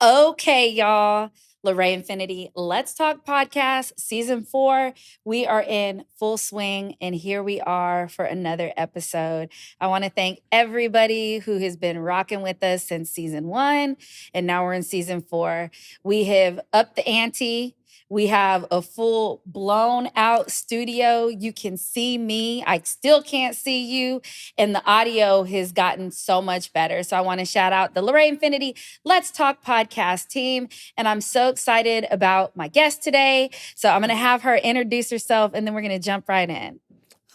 Okay, y'all. LaRae Infinity, Let's Talk Podcast, Season 4. We are in full swing, and here we are for another episode. I want to thank everybody who has been rocking with us since Season 1, and now we're in Season 4. We have upped the ante. We have a full blown out studio. You can see me. I still can't see you. And the audio has gotten so much better. So I want to shout out the LaRae Infinity Let's Talk podcast team. And I'm so excited about my guest today. So I'm going to have her introduce herself and then we're going to jump right in.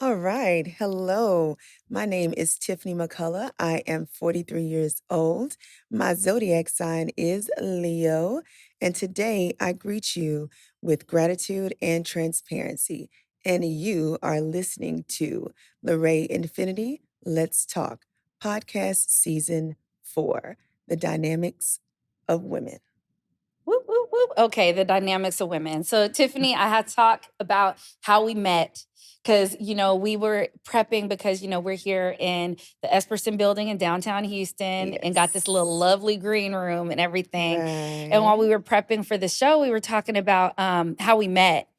All right. Hello. My name is Tiffany McCullough. I am 43 years old. My zodiac sign is Leo. And today I greet you with gratitude and transparency. And you are listening to LaRae Infinity Let's Talk, podcast season 4, The Dynamics of Women. Whoop, whoop, whoop. Okay, the dynamics of women. So, Tiffany, I had to talk about how we met because, we were prepping because, we're here in the Esperson building in downtown Houston and got this little lovely green room and everything. And while we were prepping for the show, we were talking about how we met.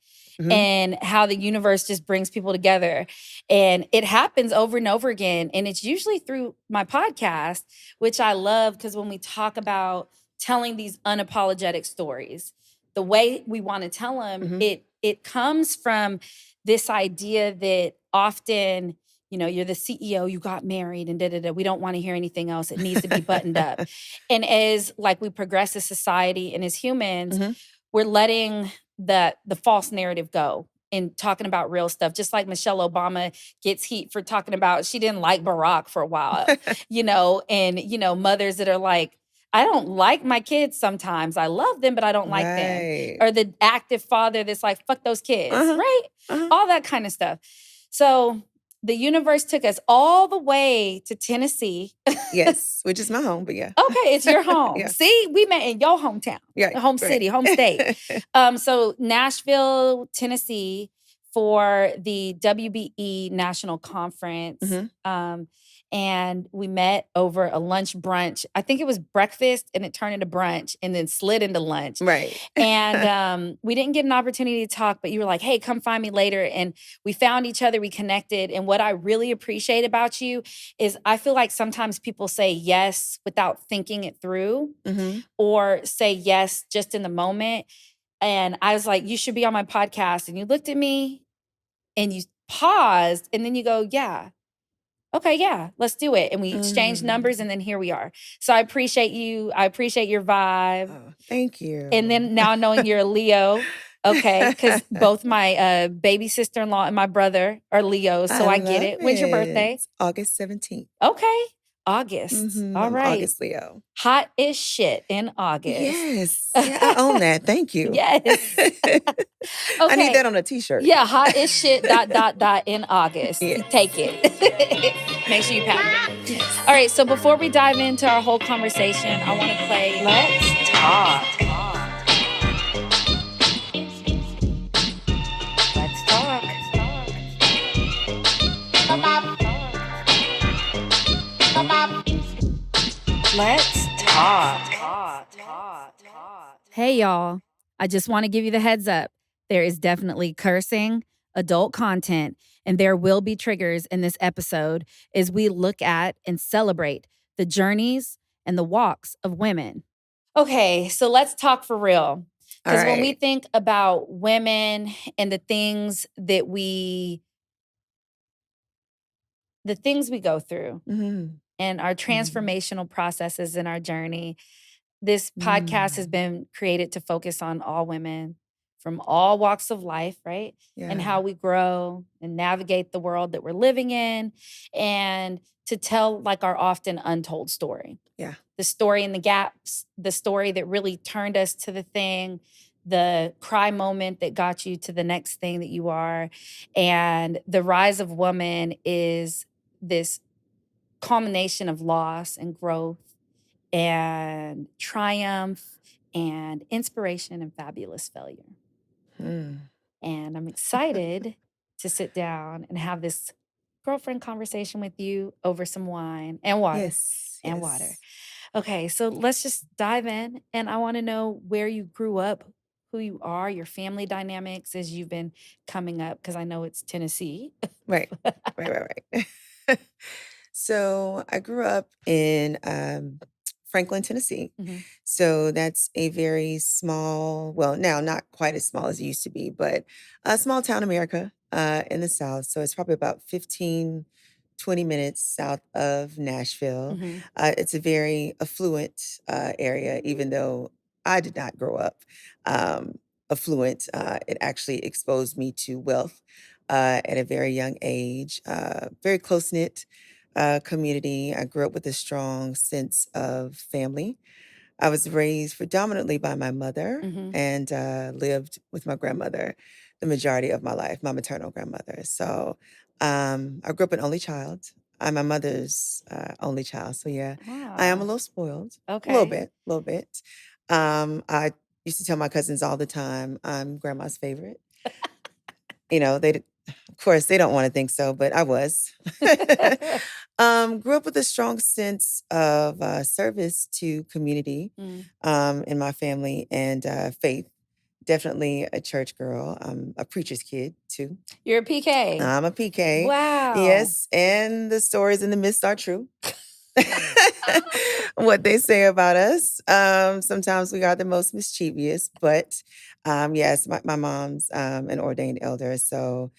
And how the universe just brings people together. And it happens over and over again. And it's usually through my podcast, which I love because when we talk about telling these unapologetic stories, the way we want to tell them, it comes from this idea that often, you're the CEO, you got married and da-da-da. We don't want to hear anything else. It needs to be buttoned up. And as like we progress as society and as humans, we're letting the false narrative go and talking about real stuff. Just like Michelle Obama gets heat for talking about she didn't like Barack for a while, and mothers that are like, I don't like my kids sometimes. I love them, but I don't like them. Or the active father that's like, fuck those kids, right? All that kind of stuff. So the universe took us all the way to Tennessee. Yes, which is my home, but yeah. Okay, it's your home. Yeah. See, we met in your hometown, home city, home state. So Nashville, Tennessee for the WBE National Conference. And we met over a lunch brunch. I think it was breakfast and it turned into brunch and then slid into lunch. Right. And we didn't get an opportunity to talk, but you were like, hey, come find me later. And we found each other, we connected. And what I really appreciate about you is I feel like sometimes people say yes without thinking it through or say yes just in the moment. And I was like, you should be on my podcast. And you looked at me and you paused and then you go, yeah. Okay, yeah, let's do it. And we exchanged numbers and then here we are. So I appreciate you. I appreciate your vibe. Oh, thank you. And then now knowing you're a Leo, okay, because both my baby sister-in-law and my brother are Leos, so I get it. When's your birthday? August 17th. Okay, August. All right. August Leo. Hot as shit in August. Yes. Yeah, I own that. Thank you. Yes. Okay. I need that on a t-shirt. Yeah, hot as shit, ... in August. Yes. Take it. Make sure you pack it. Yes. All right, so before we dive into our whole conversation, I want to play Let's Talk. Let's talk. Let's talk. Hey, y'all. I just want to give you the heads up. There is definitely cursing, adult content, and there will be triggers in this episode as we look at and celebrate the journeys and the walks of women. Okay, so let's talk for real. Because when we think about women and the things we go through and our transformational processes in our journey, this podcast has been created to focus on all women from all walks of life, right? Yeah. And how we grow and navigate the world that we're living in and to tell like our often untold story. Yeah. The story in the gaps, the story that really turned us to the thing, the cry moment that got you to the next thing that you are. And the rise of woman is this culmination of loss and growth and triumph and inspiration and fabulous failure. And I'm excited to sit down and have this girlfriend conversation with you over some wine and water. Yes. Water. Okay, so let's just dive in, and I wanna know where you grew up, who you are, your family dynamics as you've been coming up, because I know it's Tennessee. Right. Right. So I grew up in Franklin, Tennessee. Mhm, So that's a very small, well, now not quite as small as it used to be, but a small town America in the South. So it's probably about 15, 20 minutes south of Nashville. mhm. It's a very affluent area, even though I did not grow up affluent. It actually exposed me to wealth at a very young age, very close knit community. I grew up with a strong sense of family. I was raised predominantly by my mother Mhm. and lived with my grandmother the majority of my life, my maternal grandmother. So I grew up an only child. I'm my mother's only child. So yeah, I am a Wow. little spoiled, a little Okay. bit, a little bit. I used to tell my cousins all the time, I'm grandma's favorite. Of course, they don't wanna think so, but I was. Grew up with a strong sense of, service to community, Mm. in my family and, faith. Definitely a church girl. I'm a preacher's kid too. You're a PK. I'm a PK. Wow. Yes, and the stories and the myths are true. What they say about us. Sometimes we are the most mischievous, but, yes, my mom's, an ordained elder, so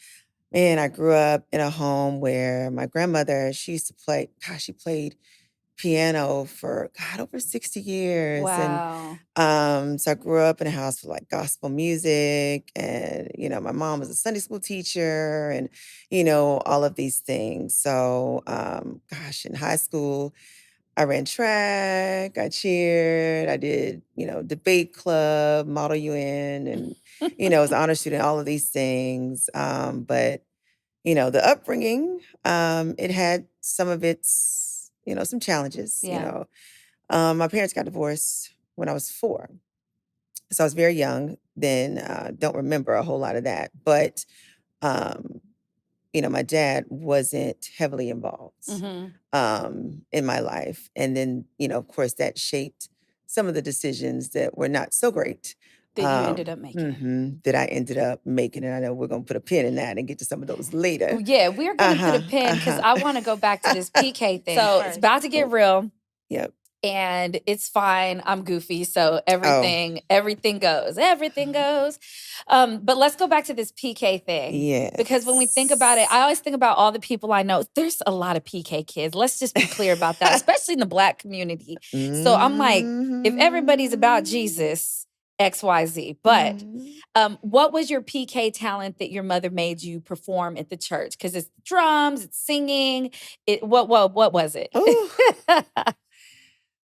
man, I grew up in a home where my grandmother, she used to play, gosh, she played piano for God over 60 years. And Wow. so I grew up in a house with like gospel music. And, my mom was a Sunday school teacher and, all of these things. So gosh, in high school, I ran track, I cheered, I did, debate club, Model UN, and, was an honor student, all of these things. But the upbringing, it had some of its, some challenges. Yeah. My parents got divorced when I was 4. So I was very young then, don't remember a whole lot of that. But, um, my dad wasn't heavily involved Mhm. in my life. And then, of course, that shaped some of the decisions that were not so great. That you ended up making. That I ended up making. And I know we're going to put a pin in that and get to some of those later. Yeah, we're gonna put a Uh-huh. pin because Uh-huh. I wanna go back to this PK thing So it's first. about to get Oh, real, yep. and it's fine. I'm goofy, so Oh, everything goes. Everything goes. But let's go back to this PK thing because when we think about it, yes. I always think about all the people I know. There's a lot of PK kids. Let's just be clear about that, especially in the Black community. So I'm like, if everybody's about Mhm. Jesus, XYZ. But Mhm. what was your PK talent that your mother made you perform at the church? Because it's drums, it's singing. What was it? Ooh.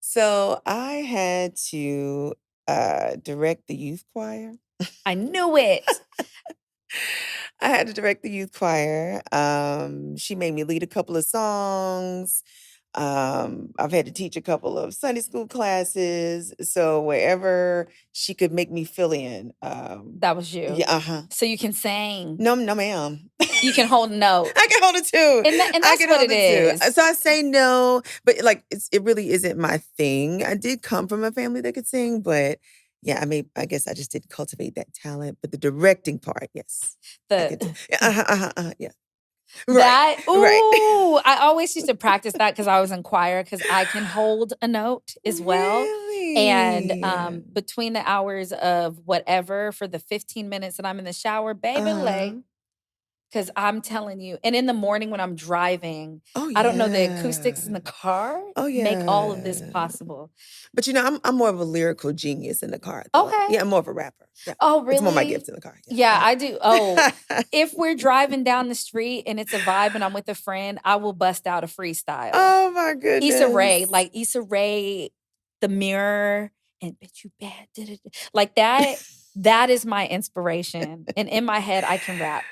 So I had to direct the youth choir. I knew it. I had to direct the youth choir. She made me lead a couple of songs. I've had to teach a couple of Sunday school classes. So wherever she could make me fill in. That was you. Yeah, uh-huh. So you can sing. No, no, ma'am. You can hold a note. I can hold it too. And I that's can what hold it it too. is. So I say no, but like it really isn't my thing. I did come from a family that could sing, but yeah, I guess I just didn't cultivate that talent. But the directing part, yes, I could do. The Yeah, yeah. Right, that right. ooh, I always used to practice that because I was in choir because I can hold a note as well. And Really? between the hours of whatever for the 15 minutes that I'm in the shower, baby lay. Uh-huh. 'Cause I'm telling you and in the morning when I'm driving, Oh I don't know, the acoustics yeah. in the car Oh make all of this yeah. possible. But I'm more of a lyrical genius in the car though. Okay. Yeah, I'm more of a rapper. Yeah. Oh, It's more my really? gift in the car. Yeah, Yeah. I do. Oh, Uh-huh. if we're driving down the street and it's a vibe and I'm with a friend, I will bust out a freestyle. Oh my Issa Rae, goodness. like Issa Rae, The Mirror, and Bet You Bad. Like that is my inspiration. And in my head, I can rap.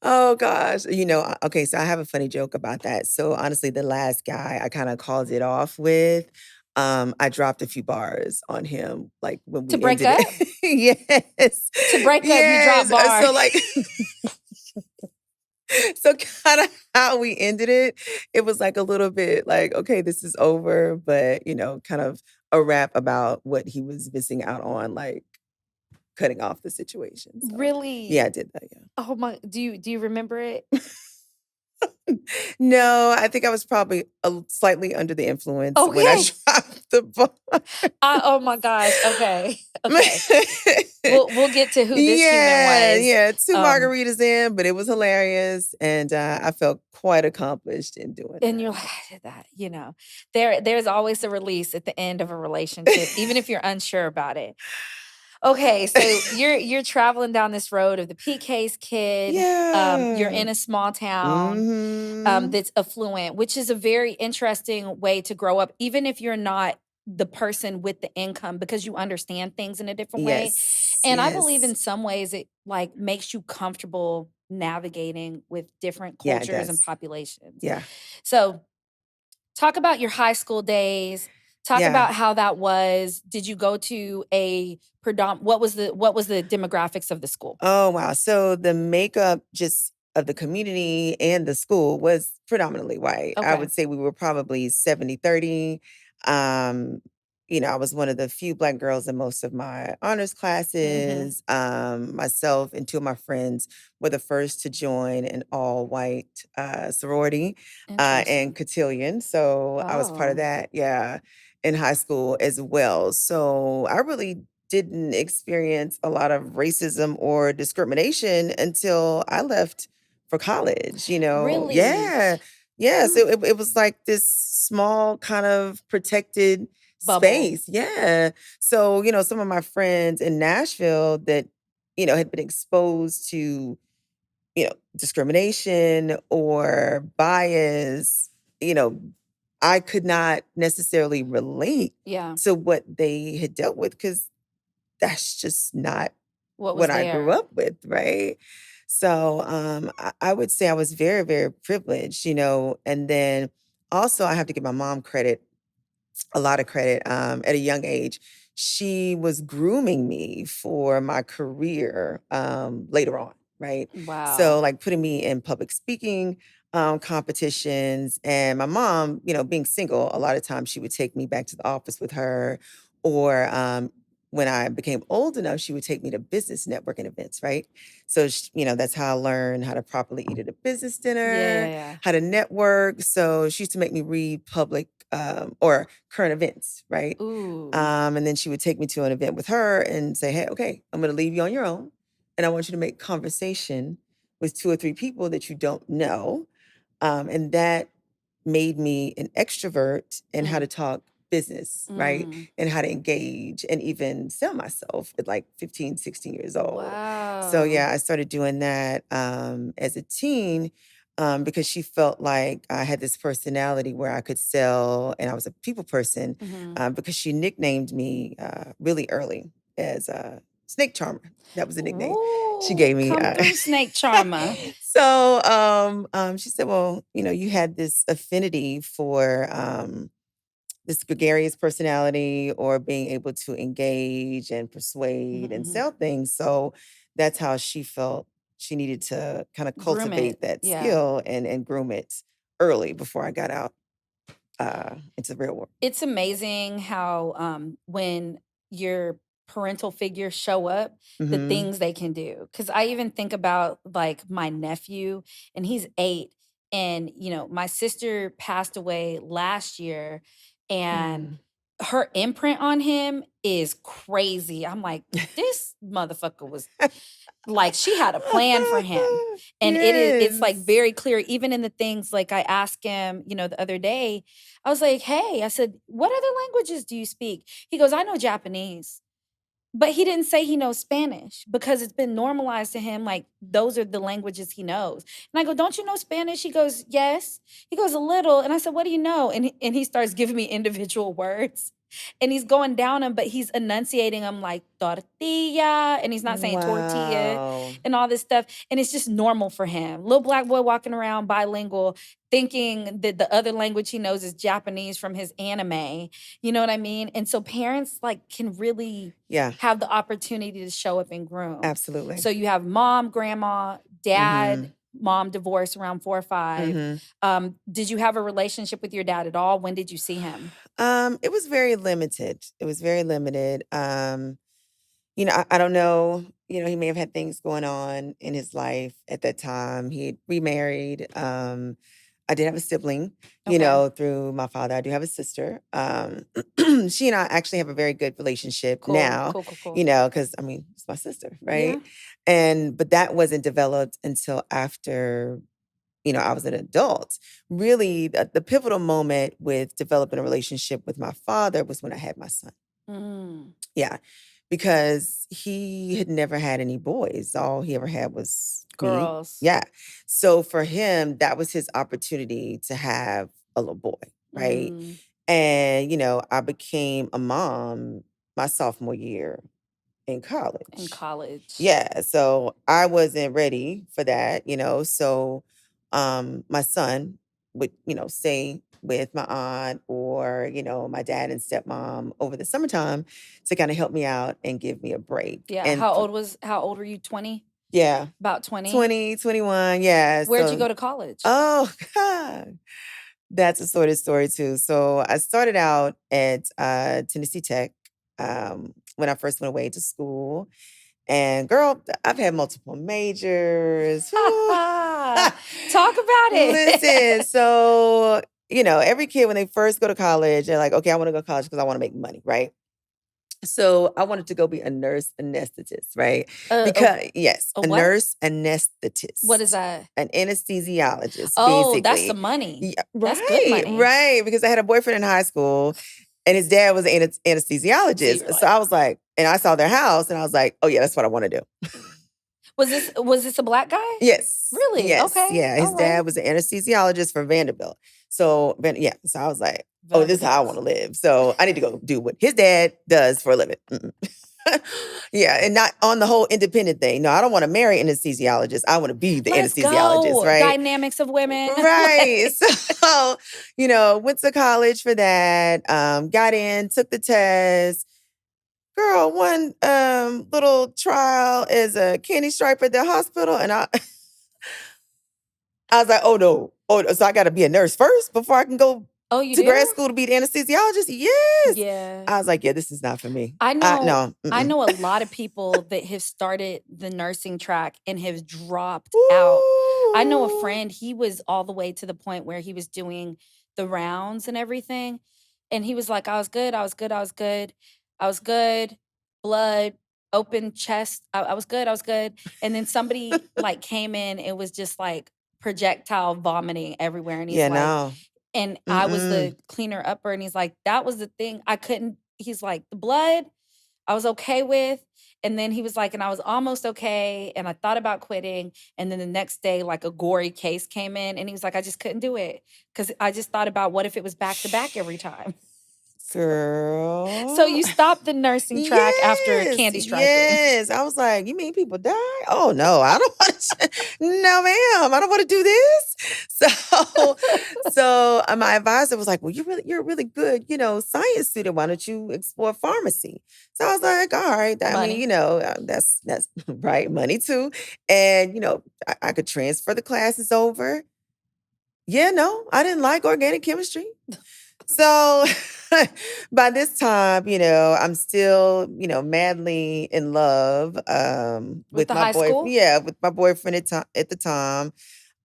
Oh gosh. Okay, so I have a funny joke about that. So honestly, the last guy I kind of called it off with, I dropped a few bars on him like when To we break ended up? it. Yes. To break up, you drop Yes. bar. So like So kinda how we ended it, it was like a little bit like, "Okay, this is over," but, kind of a rap about what he was missing out on, like, cutting off the situation, so yeah, Really? I did that, yeah. Oh my, do you remember it? No, I think I was probably slightly under the influence when I Okay. dropped the ball. Oh my gosh. Okay. Okay. We'll get to who this human Yeah, was. yeah, 2 Um, margaritas in, but it was hilarious, and, I felt quite accomplished in doing and you're that. like, I did that, you know. There's always a release at the end of a relationship, even if you're unsure about it. Okay, so you're traveling down this road of the PK's kid. You're Yeah. in a small town Mhm. that's affluent, which is a very interesting way to grow up, even if you're not the person with the income, because you understand things in a different way. Yes, And I believe in yes. some ways it like makes you comfortable navigating with different Yeah, it cultures and does. populations. Yeah. So talk about your high school days. Talk Yeah. about how that was. Did you go to a what was the demographics of the school? Oh, wow. So the makeup just of the community and the school was predominantly white. I Okay. would say we were probably 70-30. Um, I was one of the few Black girls in most of my honors Mhm. classes. Myself and two of my friends were the first to join an all white sorority and Interesting. cotillion. So I was part of Oh, that, yeah, in high school as well. So I really didn't experience a lot of racism or discrimination until I left for college, really? Yeah. Yeah. Mm. So it was like this small kind of protected Bubble. space. Yeah. So, some of my friends in Nashville that, had been exposed to, discrimination or bias, you know, I could not necessarily relate Yeah. to what they had dealt with because that's just not What was what I grew there? up with, right? So I would say I was very, very privileged, and then also I have to give my mom credit, a lot of credit, at a young age. She was grooming me for my career later on, right? So, Wow. like putting me in public speaking competitions. And my mom, being single, a lot of times she would take me back to the office with her. Or when I became old enough, she would take me to business networking events, right? So, that's how I learned how to properly eat at a business Yeah, yeah, dinner, yeah. how to network. So, she used to make me read public or current events, right? Ooh. And then she would take me to an event with her and say, "Hey, okay, I'm going to leave you on your own, and I want you to make conversation with two or three people that you don't know." And that made me an extrovert and how to Mm, talk business, right? mm. And how to engage and even sell myself at like 15, 16 years old. So Wow. yeah, I started doing that as a teen because she felt like I had this personality where I could sell and I was a people person Mhm. because she nicknamed me really early as Snake Charmer. That was the nickname she Ooh, gave me. come through, snake charmer. So she said, "Well, you had this affinity for this gregarious personality or being able to engage and Mhm, persuade and mhm. sell things." So that's how she felt she needed to kind of Groom it. cultivate that Yeah. skill and groom it early before I got out into the real world. It's amazing how, when your parental figures show up, the Hmm. things they can do. Because I even think about, like, my nephew, and he's 8, and, my sister passed away last year, and Mm. her imprint on him is crazy. I'm like, "This motherfucker was like, she had a plan for him." And it's, like, Yes. very clear even in the things like, I asked him, the other day, I was like, "Hey," I said, "What other languages do you speak?" He goes, "I know Japanese." But he didn't say he knows Spanish because it's been normalized to him, like, those are the languages he knows. And I go, "Don't you know Spanish?" He goes, "Yes." He goes, "A little." And I said, "What do you know?" And he starts giving me individual words. And he's going down them, but he's enunciating them like tortilla, and he's not saying tortilla Wow. and all this stuff. And it's just normal for him. Little black boy walking around bilingual, thinking that the other language he knows is Japanese from his anime. You know what I mean? And so parents like can really Yeah, have the opportunity to show up and groom. absolutely. So you have mom, grandma, dad, Mhm. mom divorced around 4 or 5. Did you have a relationship with your dad at all? When did you see him? It was very limited. It was very limited. I don't know. He may have had things going on in his life at that time. He had remarried. I did have a sibling, Okay. through my father. I do have a sister. She and I actually have a very good relationship Cool. now, Cool, cool, cool. because I mean, it's my sister, Yeah. right? But that wasn't developed until after, I was an adult. Really, the pivotal moment with developing a relationship with my father was when I had my son. Mm. Yeah, because he had never had any boys. All he ever had was me. Girls. Yeah. So for him, that was his opportunity to have a little boy, right? Mm. And, I became a mom my sophomore year in In college. college. Yeah. So I wasn't ready for that, So my son would, stay with my aunt or, my dad and stepmom over the summertime to kind of help me out and give me a break. Yeah. And How old were you? 20? yeah, About 20? 20, 21. Yeah. Where'd you So, go to college? oh, God. That's a sort of story too. So I started out at Tennessee Tech when I first went away to school. And girl, I've had multiple majors. Woo. Talk about Listen, it. so, every kid when they first go to college, they're like, okay, I want to go to college because I want to make money, right? So I wanted to go be a nurse anesthetist, right? A Because yes, a a what? nurse What is anesthetist, that? an anesthesiologist, Oh, that's the basically. money. Yeah, That's good right, money. right. Because I had a boyfriend in high school, and his dad was an So anesthesiologist. you're So like, I was like, and I saw their house, and I was like, oh yeah, that's what I want to do. was this a black guy? Yes, Really? yes, Okay. yeah. His All right. dad was an anesthesiologist for Vanderbilt. So, yeah. So I was like, oh, this is how I want Vanderbilt. to live. So I need to go do what his dad does for a living. Yeah, and not on the whole independent thing. No, I don't want to marry an anesthesiologist. I want to be the Let's anesthesiologist, go. right? Dynamics of women. Right. Like, So, went to college for that. Got in, took the test. Girl, one little trial as a candy striper at the hospital, and I was like, oh no. Oh, so I got to be a nurse first before I can go oh, you to grad do? school to be the anesthesiologist? Yes. Yeah. I was like, yeah, this is not for me. I know No. I Mm-mm. know a lot of people that have started the nursing track and have dropped out. I know a Ooh. friend, he was all the way to the point where he was doing the rounds and everything. And he was like, I was good, I was good, I was good. I was good. Blood, open chest. I was good, I was good. And then somebody like came in and was just like projectile vomiting everywhere. And he's Yeah, like, no. and I was the Mm-mm. cleaner upper, and he's like, that was the thing. I couldn't, he's like, the blood, I was okay with. And then he was like, and I was almost okay. And I thought about quitting. And then the next day, like a gory case came in, and he was like, I just couldn't do it. Cause I just thought about what if it was back to back every time. So Girl. you stopped the nursing track after Yes, candy striping. yes. I was like, you mean people die? Oh no, I don't want to. No, ma'am, I don't want to do this. So my advisor was like, well, you're a really good, science student. Why don't you explore pharmacy? So I was like, all right. I mean, Money. that's right, money too, and I could transfer the classes over. Yeah, no, I didn't like organic chemistry. So by this time, I'm still, madly in love With with the my high boyfriend. school? Yeah, with my boyfriend at the time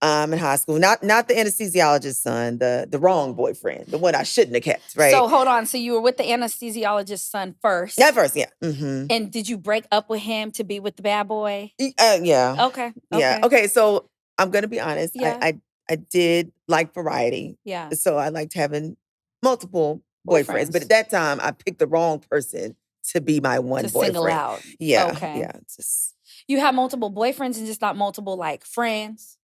in high school. Not the anesthesiologist's son, the wrong boyfriend, the one I shouldn't have kept, right? So hold on. So you were with the anesthesiologist's son At first. first, yeah. Mm-hmm. And did you break up with him to be with the bad boy? Yeah. Okay. Yeah. Okay. Okay, so I'm gonna be honest. I, Yeah. I I did like variety. Yeah. So I liked having multiple boyfriends. But at Boyfriends that time I picked the wrong person to be my to one single boyfriend. out. Yeah, Okay. yeah. Just You have multiple boyfriends and just not multiple like friends?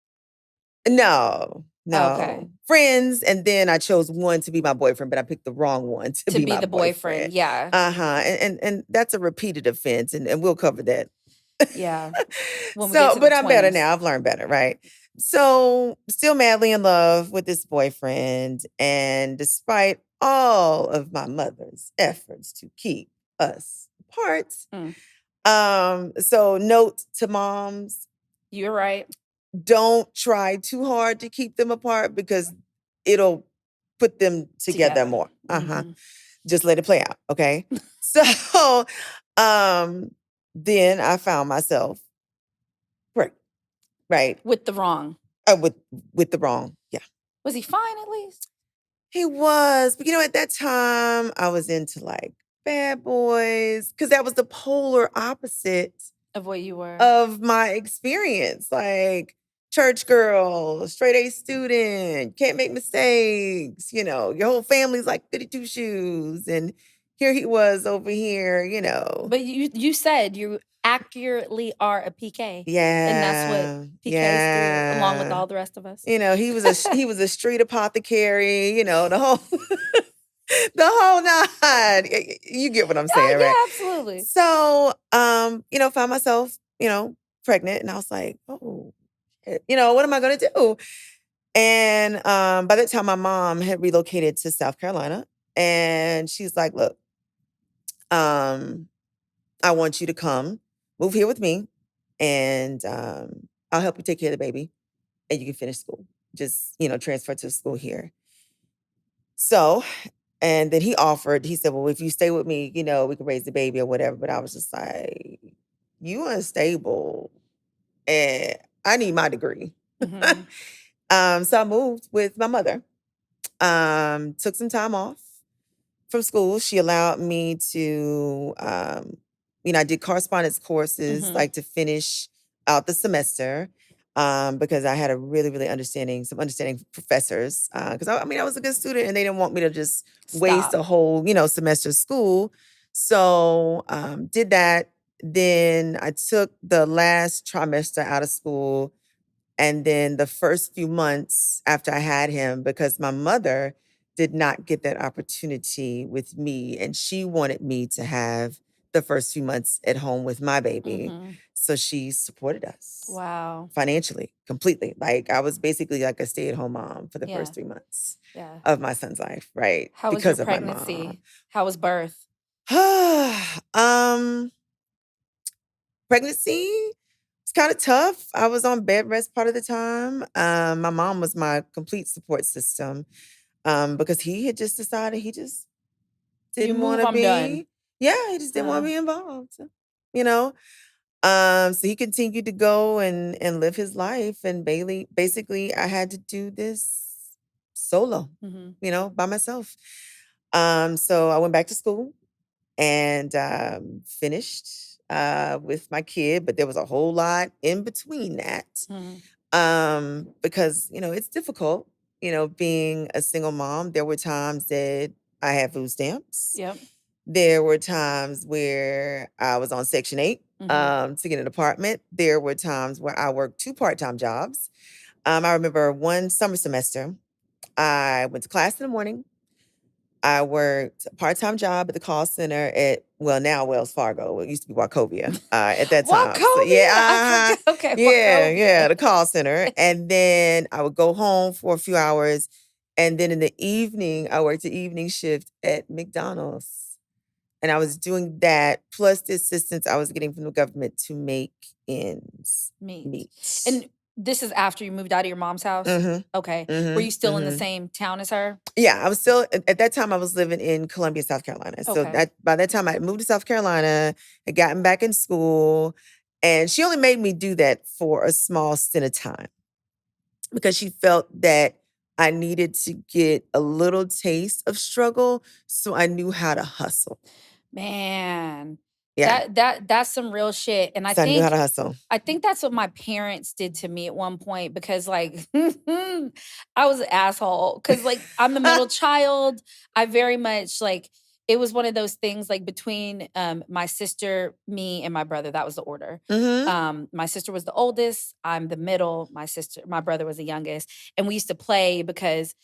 no, Okay. no. Friends, and then I chose one to be my boyfriend, but I picked the wrong one to To be be my the boyfriend. boyfriend. Yeah. Uh-huh. And that's a repeated offense, and we'll cover that. Yeah. When we get So, to the but I'm better 20s. now. I've learned better, right? So, still madly in love with this boyfriend. And despite all of my mother's efforts to keep us apart, Mm, so note to moms, you're right. don't try too hard to keep them apart because it'll put them together Together. more. Mhm. Just let it play out, okay? So, um, then I found myself pregnant, right? With the wrong. Uh, with the wrong, yeah. Was he fine at least? He was, but at that time I was into like bad boys because that was the polar opposite Of what you were? of my experience. Like church girl, straight A student, can't make mistakes, your whole family's like goody two shoes. And here he was over here, But you said you accurately are a PK, and that's what Yeah, PKs do along with yeah. all the rest of us. He was a street apothecary, the whole the whole nine. You get what I'm saying, Yeah, right? absolutely. So, found myself, pregnant, and I was like, oh, shit, what am I gonna do? And by that time, my mom had relocated to South Carolina, and she's like, look, um, I want you to come move here with me, and I'll help you take care of the baby, and you can finish school. Just transfer to school here. So, and then he said, well, if you stay with me, we can raise the baby or whatever. But I was just like, you unstable and I need my degree. Mhm. So I moved with my mother. Took some time off from school. She allowed me to, I did correspondence courses, Mhm. like to finish out the semester, because I had a really, really some understanding professors. Because I was a good student, and they didn't want me to just waste Stop. a whole, semester of school. So did that. Then I took the last trimester out of school, and then the first few months after I had him, because my mother did not get that opportunity with me, and she wanted me to have the first few months at home with my baby. Mhm. So she supported us Wow. financially, completely. Like I was basically like a stay-at-home mom for the Yeah. first 3 months Yeah. of my son's life, right? How was your Because of my mom. pregnancy? How was birth? um, Pregnancy, it's kind of tough. I was on bed rest part of the time. My mom was my complete support system, because he had just decided he just You didn't want move, to I'm done. be. Yeah, he just didn't want to Uh, be involved. You know. So he continued to go and live his life, and Bailey basically I had to do this solo, mhm. by myself. So I went back to school and finished with my kid, but there was a whole lot in between that, Mhm. because it's difficult, being a single mom. There were times that I had food stamps. Yep. There were times where I was on Section 8 Mhm. to get an apartment. There were times where I worked two part-time jobs. I remember one summer semester, I went to class in the morning. I worked a part-time job at the call center at, well, now Wells Fargo. It used to be Wachovia at that time. So yeah, Wachovia! I forgot. Okay, yeah, Wachovia. the call center. And then I would go home for a few hours. And then in the evening, I worked the evening shift at McDonald's. And I was doing that plus the assistance I was getting from the government to make ends Meat. meet. And this is after you moved out of your mom's house? Mhm. Okay. Were you Mhm. still in the Mhm. same town as her? Yeah, I was still at that time I was living in Columbia, South Carolina. So Okay. that by that time I moved to South Carolina, had gotten back in school, and she only made me do that for a small stint of time because she felt that I needed to get a little taste of struggle so I knew how to hustle. Man, Yeah. that's some real shit, and So I knew how to hustle. I think that's what my parents did to me at one point because, like, I was an asshole because, like, I'm the middle child. I very much like it was one of those things like between my sister, me, and my brother. That was the order. Mhm. My sister was the oldest. I'm the middle. My brother was the youngest, and we used to play because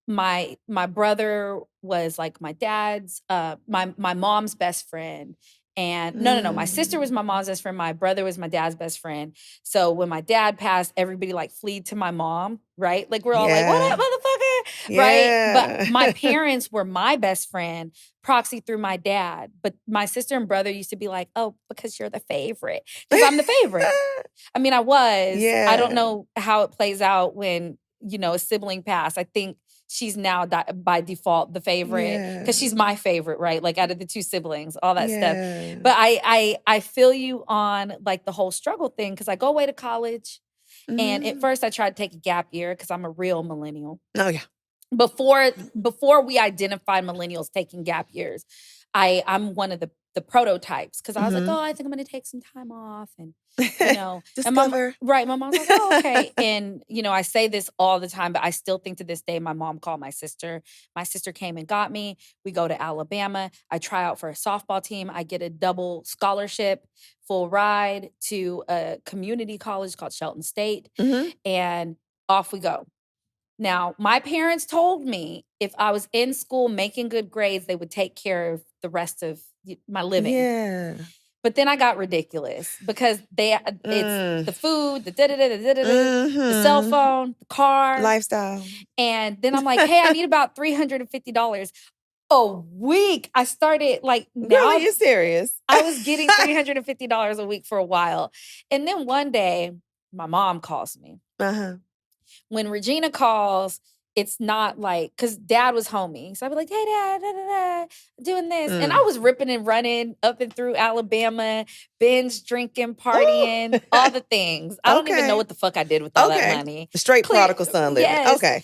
my brother was like my dad's my mom's best friend. And no, my sister was Mm. my mom's best friend, my brother was my dad's best friend. So when my dad passed, everybody like fleed to my mom, right? Like we're all like, what Yeah. up, motherfucker? Right? But Yeah. my parents were my best friend, proxy through my dad. But my sister and brother used to be like, oh, because you're the favorite. Because I'm the favorite. I mean, I was. I don't Yeah. know how it plays out when, a sibling passed. I think she's now by default the favorite because Yeah. she's my favorite, right? Like out of the two siblings, all that stuff. Yeah. But I feel you on like the whole struggle thing because I go away to college. And at Mhm. first I tried to take a gap year because I'm a real millennial. Oh, yeah. Before we identified millennials taking gap years, I'm one of the prototypes because I was like, Mhm. oh, I think I'm gonna take some time off and Discover. my mom's like, oh, okay. And I say this all the time, but I still think to this day, my mom called my sister. My sister came and got me. We go to Alabama. I try out for a softball team. I get a double scholarship, full ride to a community college called Shelton State, Mhm. and off we go. Now, my parents told me if I was in school making good grades, they would take care of the rest of my living. Yeah. But then I got ridiculous because it's Mm. the food, the da-da-da-da-da-da, the cell Mhm. phone, the car. Lifestyle. And then I'm like, hey, I need about $350 a week. I started like Girl, are now you serious? I was getting $350 a week for a while. And then one day, my mom calls me. Uh-huh. When Regina calls, it's not like because dad was homie. So I'd be like, hey dad, da, da, da, doing this. And I Mm. was ripping and running up and through Alabama, binge drinking, Ooh. partying, all the things. I don't even know Okay. what the fuck I did with all that Okay. money. Straight Clear, prodigal son living. yes. Okay.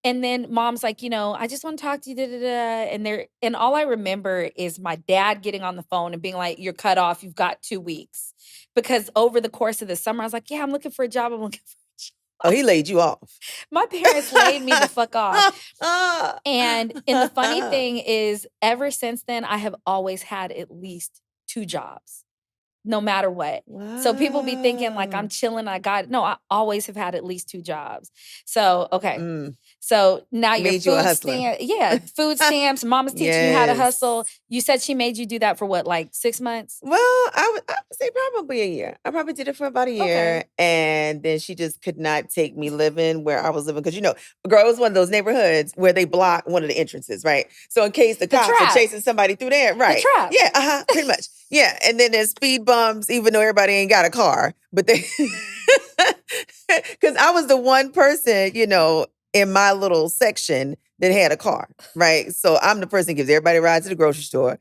And then mom's like, I just want to talk to you, da, da, da. And all I remember is my dad getting on the phone and being like, you're cut off, you've got 2 weeks. Because over the course of the summer, I was like, yeah, I'm looking for a job. I'm looking for a job. Oh, he laid you off. My parents laid me the fuck off. And the funny thing is, ever since then, I have always had at least 2 jobs, no matter what. So people be thinking like I'm Wow. chilling. No, I always have had at least 2 jobs. So, okay. Mm. So now your Made you a food hustler. stamp, yeah, food stamps. Mama's teaching you how to hustle. Yes. You said she made you do that for what, like 6 months? Well, I would say probably a year. I probably did it for about a year, Okay. and then she just could not take me living where I was living because girl, it was one of those neighborhoods where they block one of the entrances, right? So in case the The cops are trap. chasing somebody through there, The right? trap. Yeah, pretty much. Yeah, and then there's speed bumps, even though everybody ain't got a car, but they, because I was the one person, in my little section that had a car, right? So I'm the person that gives everybody rides to the grocery store.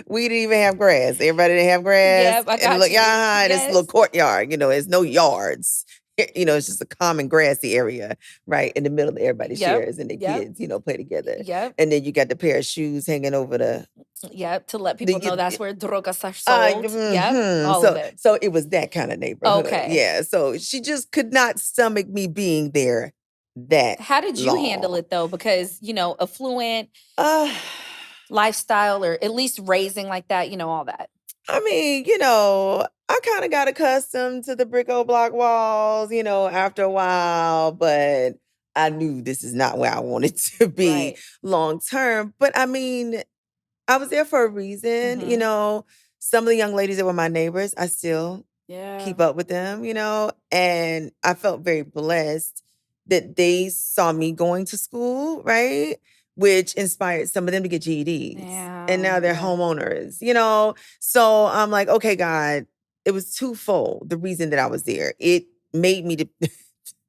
We didn't even have grass. Everybody didn't have grass. Yep, I And got look, you. yeah, this little Yes. courtyard, it's no yards. It's just a common grassy area, right? In the middle that everybody Yep. shares and the Yep. kids, play together. Yep. And then you got the pair of shoes hanging over Yep, to let people know the that's where drogas are sold. Yep, mhm. all of So it. so it was that kind of neighborhood. Okay. Yeah. So she just could not stomach me being there that How did you handle long. it though? Because, affluent Uh lifestyle or at least raising like that, all that. I mean, I kind of got accustomed to the brick old block walls, after a while, but I knew this is not where I wanted to be Right. long term. But I mean, I was there for a reason, Mhm. Some of the young ladies that were my neighbors, I still Yeah. keep up with them, and I felt very blessed that they saw me going to school, right? Which inspired some of them to get GEDs. And Yeah. now they're Yeah. homeowners. So I'm like, okay, God, it was twofold the reason that I was there. It made me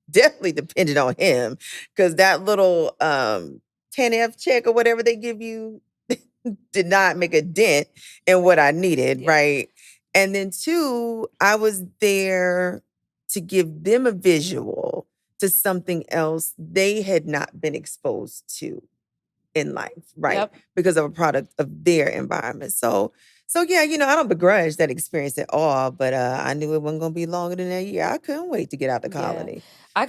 definitely dependent on him because that little 10F check or whatever they give you did not make a dent in what I needed, Yeah. right? And then two, I was there to give them a visual to something else they had not been exposed to in life, right? Yep. Because of a product of their environment. So yeah, I don't begrudge that experience at all, but I knew it wasn't gonna be longer than a year. I couldn't wait to get out the Yeah. colony. I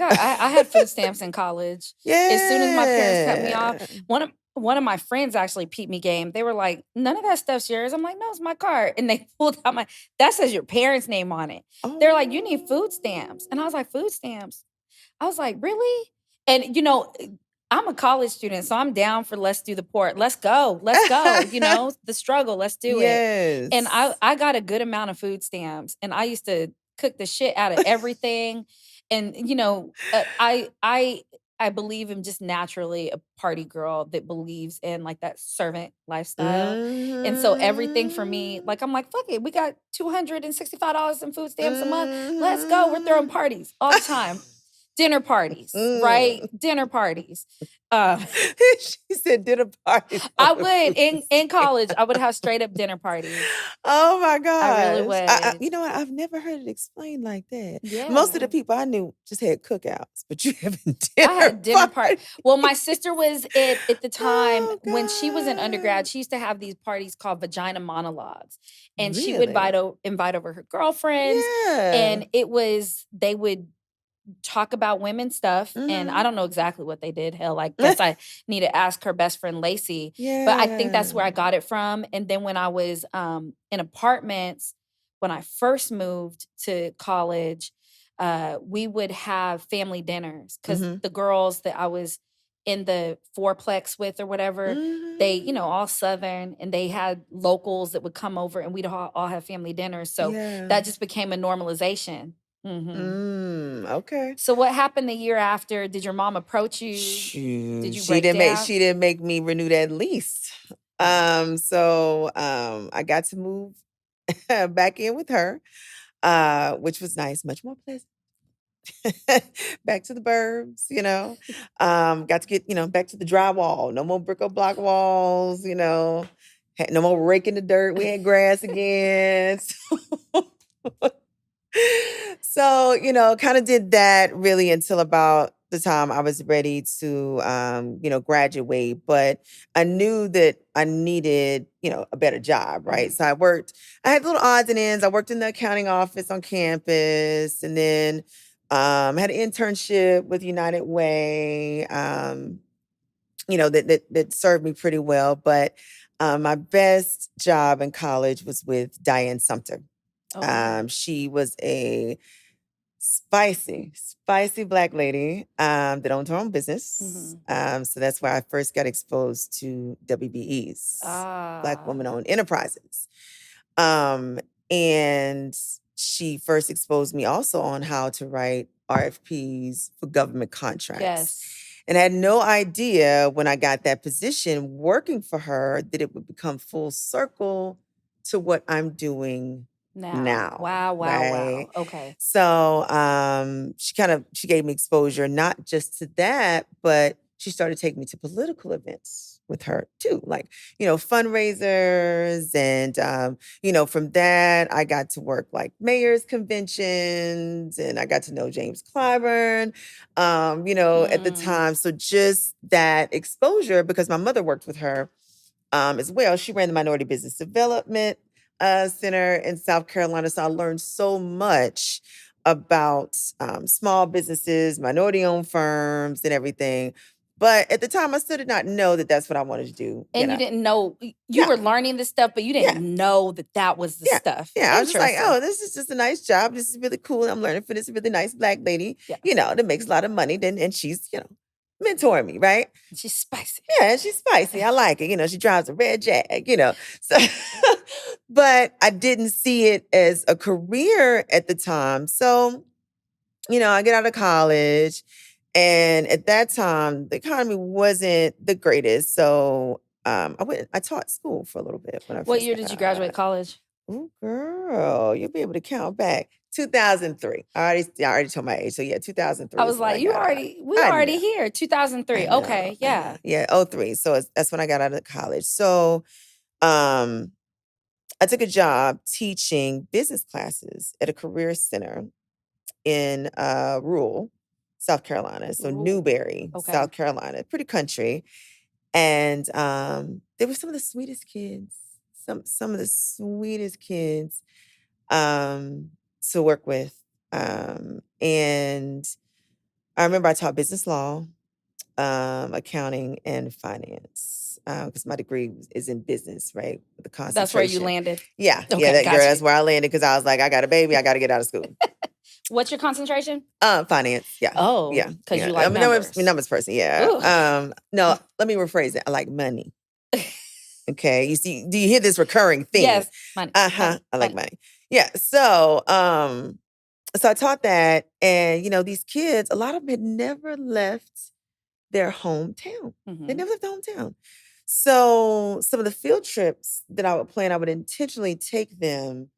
had food stamps in college. As soon as my parents cut me off, Yeah. one of my friends actually peeped me game. They were like, "None of that stuff's yours." I'm like, "No, it's my card." And they pulled out that says your parents' name on it. They're like, "You need food stamps." And I was like, "Food stamps?" I was like, "Really?" And I'm a college student, so I'm down for let's do the port. Let's go. Let's go. The struggle. Let's do it. And I Yes. I got a good amount of food stamps. And I used to cook the shit out of everything. And I believe I'm just naturally a party girl that believes in like that servant lifestyle. And so everything for me, Mhm. like I'm like, fuck it, we got $265 in food stamps a month. Let's go. We're throwing Mhm. parties all the time. Dinner parties, right? Mm. Dinner parties. Um, She said dinner parties on I the would food in college, stamp. I would have straight up dinner parties. Oh my I really gosh. would. You know what? I've never heard it explained like that. Most of the Yeah. people I knew just had cookouts, but you having I dinner had dinner part. parties. Well, my sister was at the time Oh when she was in God. undergrad, she used to have these parties called vagina monologues. And she would Really? invite over her girlfriends. Yeah. And they would talk about women stuff. And I Mhm. don't know exactly what they did. Hell, I guess I need to ask her best friend Lacey. But I think that's where I Yeah. got it from. And then when I was in apartments, when I first moved to college, we would have family dinners because Mhm. the girls that I was in the fourplex with or whatever, they, Mhm. all Southern, and they had locals that would come over and we'd all have family dinners. So Yeah. that just became a normalization. Mhm. Okay. So what happened the year after? Did your mom approach you? Did Shoot, you break down? she didn't make me renew that lease. Wow. I got to move back in with her, which was nice, much more pleasant. Back to the burbs, got to get, back to the drywall. No more brick or block walls, no more raking the dirt. We had grass again. So, kind of did that really until about the time I was ready to, graduate. But I knew that I needed, a better job, right? Mhm. So I had little odds and ends. I worked in the accounting office on campus and then had an internship with United Way, that served me pretty well. But my best job in college was with Diane Sumter. Oh. She was a spicy, spicy black lady that owned her own business. Mhm. So that's where I first got exposed to WBEs, Black Women Ah. Owned Enterprises. Um, and she first exposed me also on how to write RFPs for government contracts. Yes. And I had no idea when I got that position working for her that it would become full circle to what I'm doing Now. now, Wow, wow, right? wow. Okay. So she gave me exposure not just to that, but she started taking me to political events with her too, like fundraisers, and from that I got to work like mayors conventions, and I got to know James Clyburn, at the Mm. time. So just that exposure, because my mother worked with her as well. She ran the Minority Business Development Center in South Carolina. So I learned so much about small businesses, minority owned firms, and everything. But at the time, I still did not know that that's what I wanted to do. And you didn't know you No, were learning this stuff, but you yeah, didn't know that that was the yeah, stuff. yeah. I was just like, Interesting. oh, this is just a nice job. This is really cool. I'm learning for this really nice black lady, Yeah. that makes a lot of money. Then and she's, mentoring me, right? She's spicy. Yeah, and she's spicy. I like it. She drives a red Jag. So but I didn't see it as a career at the time. So, I get out of college, and at that time the economy wasn't the greatest. So I taught school for a little bit when I What first year got did you graduate out. college? Ooh, girl, you'll be able to count back. 2003. I already told my age. So yeah, I 2003 is was when I like, got out. we I know. already here. I 2003. know, Okay, I know. yeah. Yeah, '03. So that's when I got out of college. So um, I took a job teaching business classes at a career center in rural South Carolina. So Ooh, Newberry, okay. South Carolina, pretty country. And they were some of the sweetest kids, some of the sweetest kids um, to work with. And I remember I taught business law, accounting, and finance because my degree is in business, right? With the That's where you concentration. landed? Yeah, yeah, Okay, that girl. got That's you. where I landed because I was like, I got a baby, I got to get out of school. What's your concentration? Finance. Yeah, Oh, yeah, because yeah. you like I'm a numbers. numbers person. Yeah. Ooh. No, let me rephrase it. I like money. Okay. You see, do you hear this recurring theme? Yes, money, Uh-huh. money, I like money. money. Yeah. So So I taught that, and these kids, a lot of them had never left their hometown. They Mhm. never left their hometown. So some of the field trips that I would plan, I would intentionally take them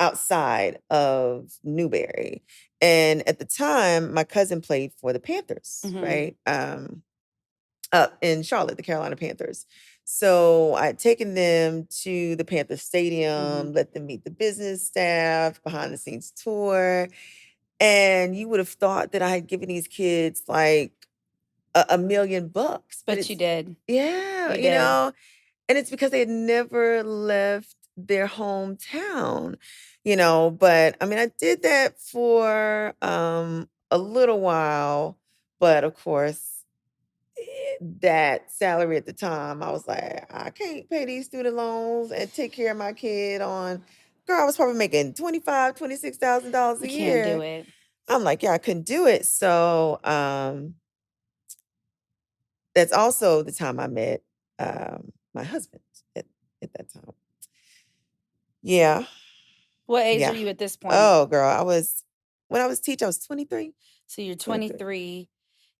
outside of Newberry. And at the time, my cousin played for the Panthers, Mhm. right? Up in Charlotte, the Carolina Panthers. So I'd taken them to the Panther Stadium, Mhm. let them meet the business staff, behind the scenes tour. And you would have thought that I had given these kids like a million bucks, but But you it's, did. yeah, You did. and it's because they had never left their hometown, but I mean, I did that for a little while, but of course, that salary at the time, I was like, I can't pay these student loans and take care of my kid on. Girl, I was probably making $26,000 a You can't do year. it. I'm like, yeah, I couldn't do it. So that's also the time I met my husband at, at that time. Yeah. What age are Yeah. you at this point? Oh, girl, when I was teaching, I was 23, So you're 23. 23.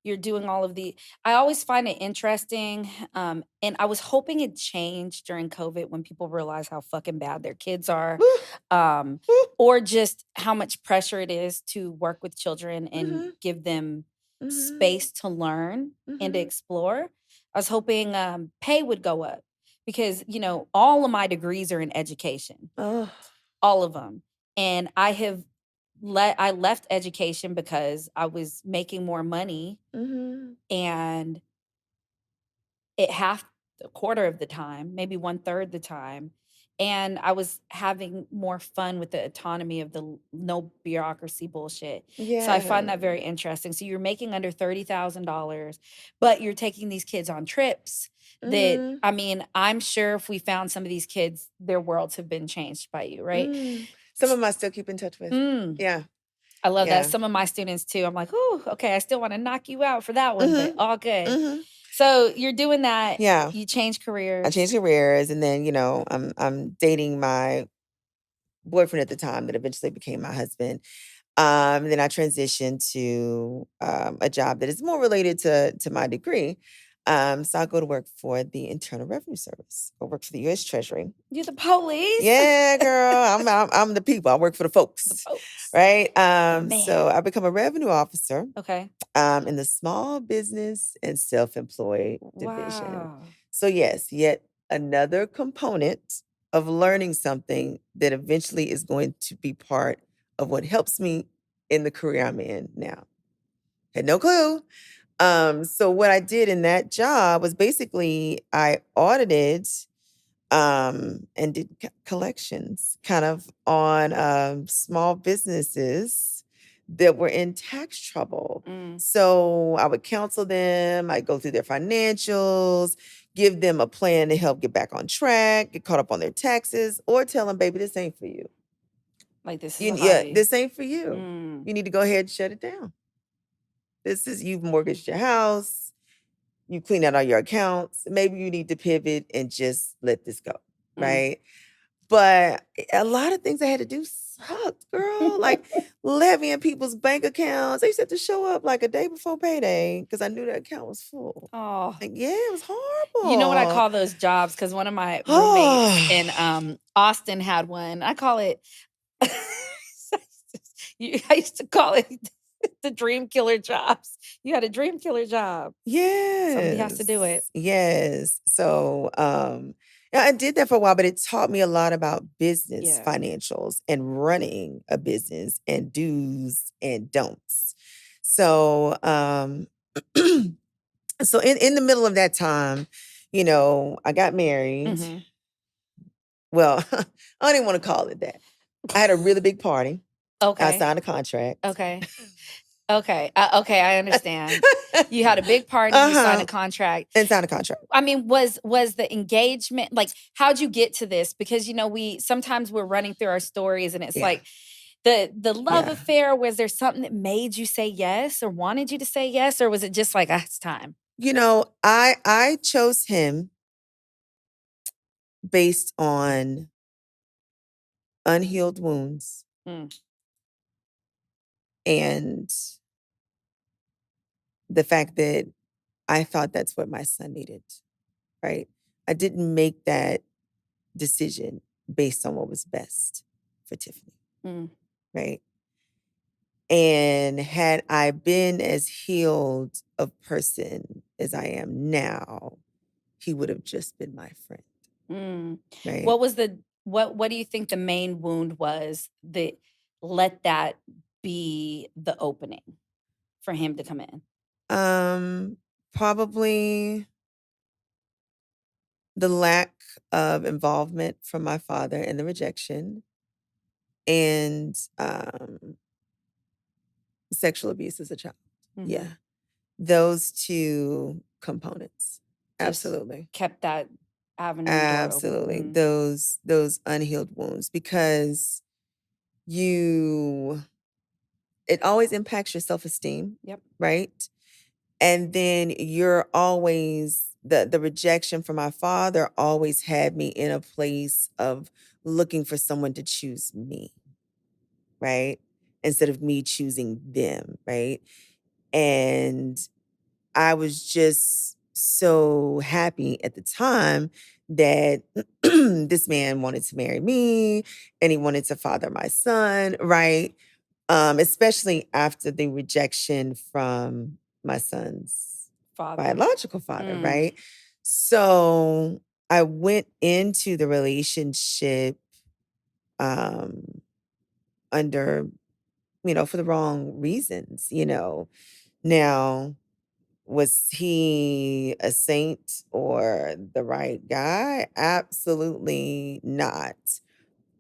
You're doing all of the I always find it interesting, and I was hoping it changed during COVID when people realize how fucking bad their kids are, Woo, um, woo. or just how much pressure it is to work with children and Mhm, give them mhm, space to learn and to mhm. explore. I was hoping, pay would go up because, all of my degrees are in education, Oh, all of them, and I left education because I was making more money mhm, and it half a quarter of the time, maybe one third the time. And I was having more fun with the autonomy of the no bureaucracy bullshit. So I find that very yeah. interesting. So you're making under $30,000, but you're taking these kids on trips that, Mhm, I mean, I'm sure if we found some of these kids, their worlds have been changed by you, right? mm. Some of them I still keep in touch with. Mm. Yeah, I love that. yeah. Some of my students too, I'm like, "Ooh, okay, I still wanna knock you out for that one, but Mhm, all good." mhm. So, you're doing that, Yeah. you change I careers. changed careers, and then I'm dating my boyfriend at the time that eventually became my husband. Then I transitioned to a job that is more related to my degree. So I go to work for the Internal Revenue Service. I work for the U.S. Treasury. You're the police? Yeah, girl, I'm the people. I work for the The folks, folks. right? The So man. I become a revenue officer Okay. in the small business and self-employed division. Wow. So yes, yet another component of learning something that eventually is going to be part of what helps me in the career I'm in now. Had no clue. So what I did in that job was basically I audited and did collections kind of on small businesses that were in tax trouble. Mm, So I would counsel them, I'd go through their financials, give them a plan to help get back on track, get caught up on their taxes, or tell them, baby, this ain't for you. like this is You a yeah, hobby. this ain't for you. Mm, You need to go ahead and shut it down. This is you've mortgaged your house, you clean out all your accounts. Maybe you need to pivot and just let this go, mm. right? But a lot of things I had to do sucked, girl. Like levying people's bank accounts. I used to have to show up like a day before payday because I knew that account was full. Oh, Like, yeah, it was you know what I horrible. call those jobs? Because one of my roommates in, Oh, Austin had one. I call it I used to call it the dream killer jobs. You had a dream killer job. Somebody has to do it. yes. Yes. So yeah, I did that for a while, but it taught me a lot about business Yeah. financials and running a business and do's and don'ts. So so in the middle of that time, I got married. Mhm. Well, I don't even want to call it that. I had a really big party. I Okay. signed a contract. Okay. Okay. Okay, I understand. You had a big party, you signed a Uh-huh. contract. And signed a contract. I mean, was the engagement like how'd you get to this? Because we sometimes we're running through our stories and it's Yeah. like the love Yeah. affair, was there something that made you say yes or wanted you to say yes? Or was it just like, it's time? I chose him based on unhealed wounds Mm, And the fact that I thought that's what my son needed, right? I didn't make that decision based on what was best for Tiffany, Mm. right? And had I been as healed of person as I am now, he would have just been my friend, Mm. right? What was the what do you think the main wound was that let that be the opening for him to come in? Um, Probably the lack of involvement from my father and the rejection and sexual abuse as a child. Mhm. Yeah. Those two components. Just Absolutely. kept that avenue and door open. Absolutely. Mm. Those unhealed wounds because you it always impacts your self-esteem, Yep. right? And then you're always the rejection from my father always had me in a place of looking for someone to choose me, right? Instead of me choosing them, right? And I was just so happy at the time that this man wanted to marry me and he wanted to father my son, right? Especially after the rejection from my son's Father. biological father, Mm. right? So I went into the relationship um, under, for the wrong reasons. Now, was he a saint or the right guy? Absolutely not.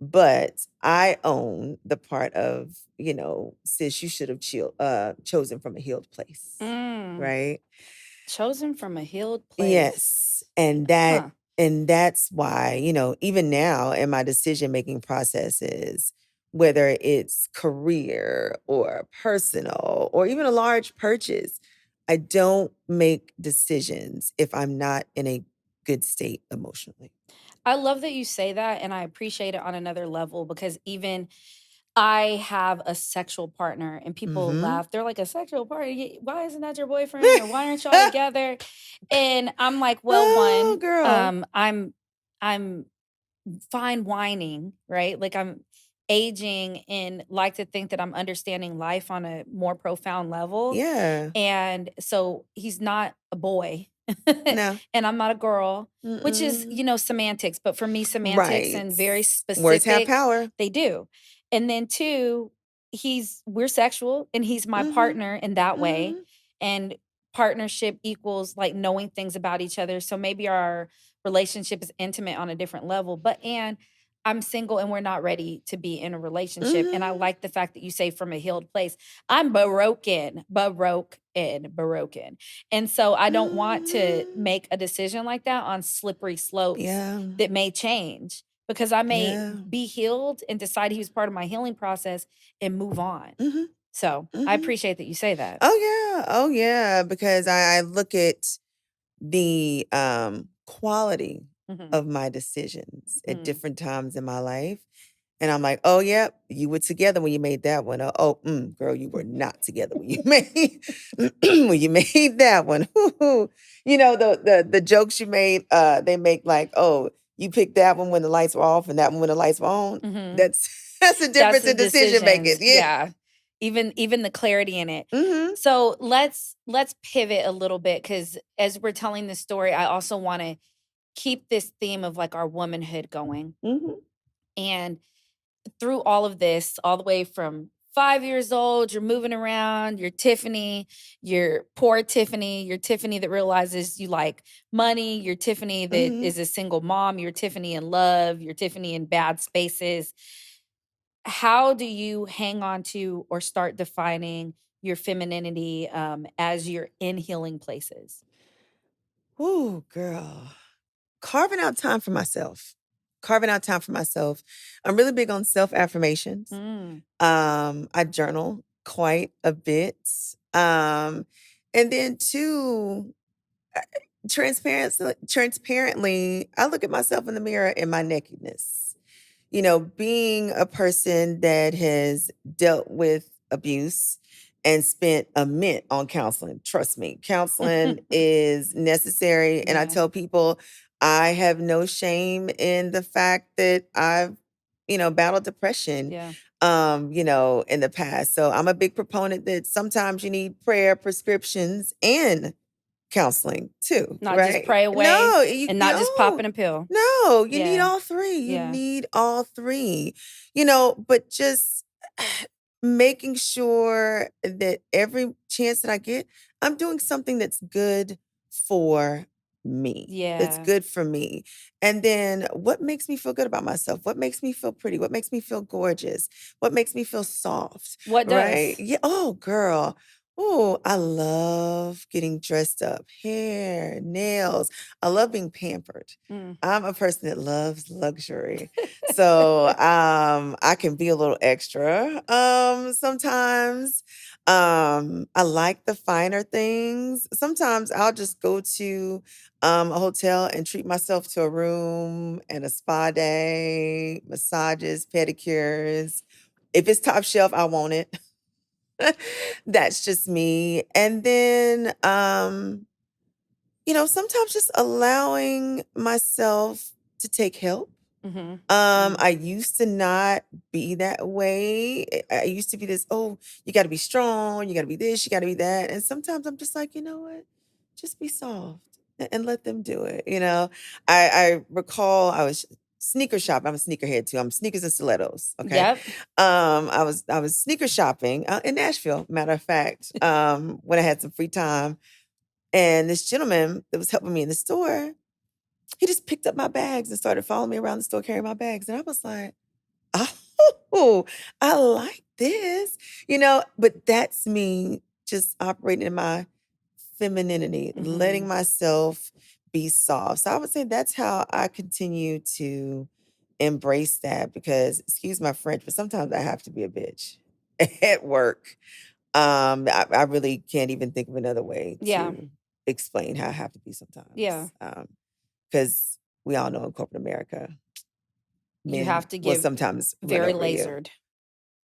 But I own the part of, sis, you should have chosen from a healed place, Mm. right? Chosen from a healed place. Yes. And Huh. that's why, even now in my decision-making processes, whether it's career or personal or even a large purchase, I don't make decisions if I'm not in a good state emotionally. I love that you say that, and I appreciate it on another level because even I have a sexual partner, and people Mhm. laugh. They're like, "A sexual partner? Why isn't that your boyfriend? Or why aren't y'all together?" And I'm like, "Well, Oh, one, girl. I'm fine whining, right? Like I'm aging and like to think that I'm understanding life on a more profound level. Yeah. And so he's not a boy No. and I'm not a girl, which is, Mm-mm. semantics. But for me, semantics Right. and very Words have specific, power. they do. And then two, we're sexual and he's my Mhm. partner in that way. Mhm. And partnership equals like knowing things about each other. So maybe our relationship is intimate on a different level. But and I'm single and we're not ready to be in a relationship. And I Mhm. like the fact that you say from a healed place. I'm broken. And so I don't want to Mhm. make a decision like that on slippery slopes Yeah. that may change because I may Yeah. be healed and decide he was part of my healing process and move on. Mhm. So I Mhm. appreciate that you say that. Oh, yeah. Oh, yeah, because I look at the, quality Mhm. of my decisions at Mm. different times in my life, and I'm like, "Oh, yep, you were together when you made that one. Girl, you were not together when you made when you made that one. Hoo-hoo." The jokes you made, they make like, "Oh, you picked that one when the lights were off and that one when the lights were on." Mhm. That's that's the That's difference the in decision making. decisions. Yeah. Yeah. Even the clarity in it. Mhm. So let's pivot a little bit because as we're telling this story, I also want to keep this theme of like our womanhood going. Mhm. And through all of this, all the way from 5 years old, you're moving around, you're Tiffany, you're poor Tiffany, you're Tiffany that realizes you like money, you're Tiffany that Mhm. is a single mom, you're Tiffany in love, you're Tiffany in bad spaces. How do you hang on to or start defining your femininity as you're in healing places? Ooh, girl. Carving out time for myself. Carving out time for myself. I'm really big on self-affirmations. Mm, I journal quite a bit. Um, and then two, transparently, I look at myself in the mirror in my nakedness. Being a person that has dealt with abuse and spent a mint on counseling. Trust me, counseling is necessary. And I Yeah. tell people I have no shame in the fact that I've, battled depression, Yeah. in the past. So I'm a big proponent that sometimes you need prayer, prescriptions, and counseling too, Not just right? pray away No, and not just no, popping a pill. no, you need Yeah. all three. You Yeah. need all three, but just making sure that every chance that I get, I'm doing something that's good for me. That's Yeah. good for me. And then what makes me feel good about myself? What makes me feel pretty? What makes me feel gorgeous? What makes me feel soft? What Right? does? Yeah. Oh, girl. Oh, I love getting dressed up, hair, nails. I love being pampered. Mm. I'm a person that loves luxury. So I can be a little extra sometimes. I like the finer things. Sometimes I'll just go to a hotel and treat myself to a room and a spa day, massages, pedicures. If it's top shelf, I want it. That's just me. And then sometimes just allowing myself to take help. Mhm. Mm. I used to not be that way. I used to be this, oh, you got to be strong, you got to be this, you got to be that. And sometimes I'm just like, you know what? Just be soft and let them do it. I recall I was sneaker shopping. I'm a sneakerhead too. I'm sneakers and stilettos. Okay. Yep. I was sneaker shopping in Nashville, matter of fact, when I had some free time. And this gentleman that was helping me in the store, he just picked up my bags and started following me around the store carrying my bags. And I was like, oh, I like this, but that's me just operating in my femininity, letting Mhm. myself be soft. So I would say that's how I continue to embrace that because, excuse my French, but sometimes I have to be a bitch at work. I really can't even think of another way Yeah. to explain how I have to be Yeah. sometimes. Because we all know in corporate America, You men have to will give sometimes run very over you. lasered.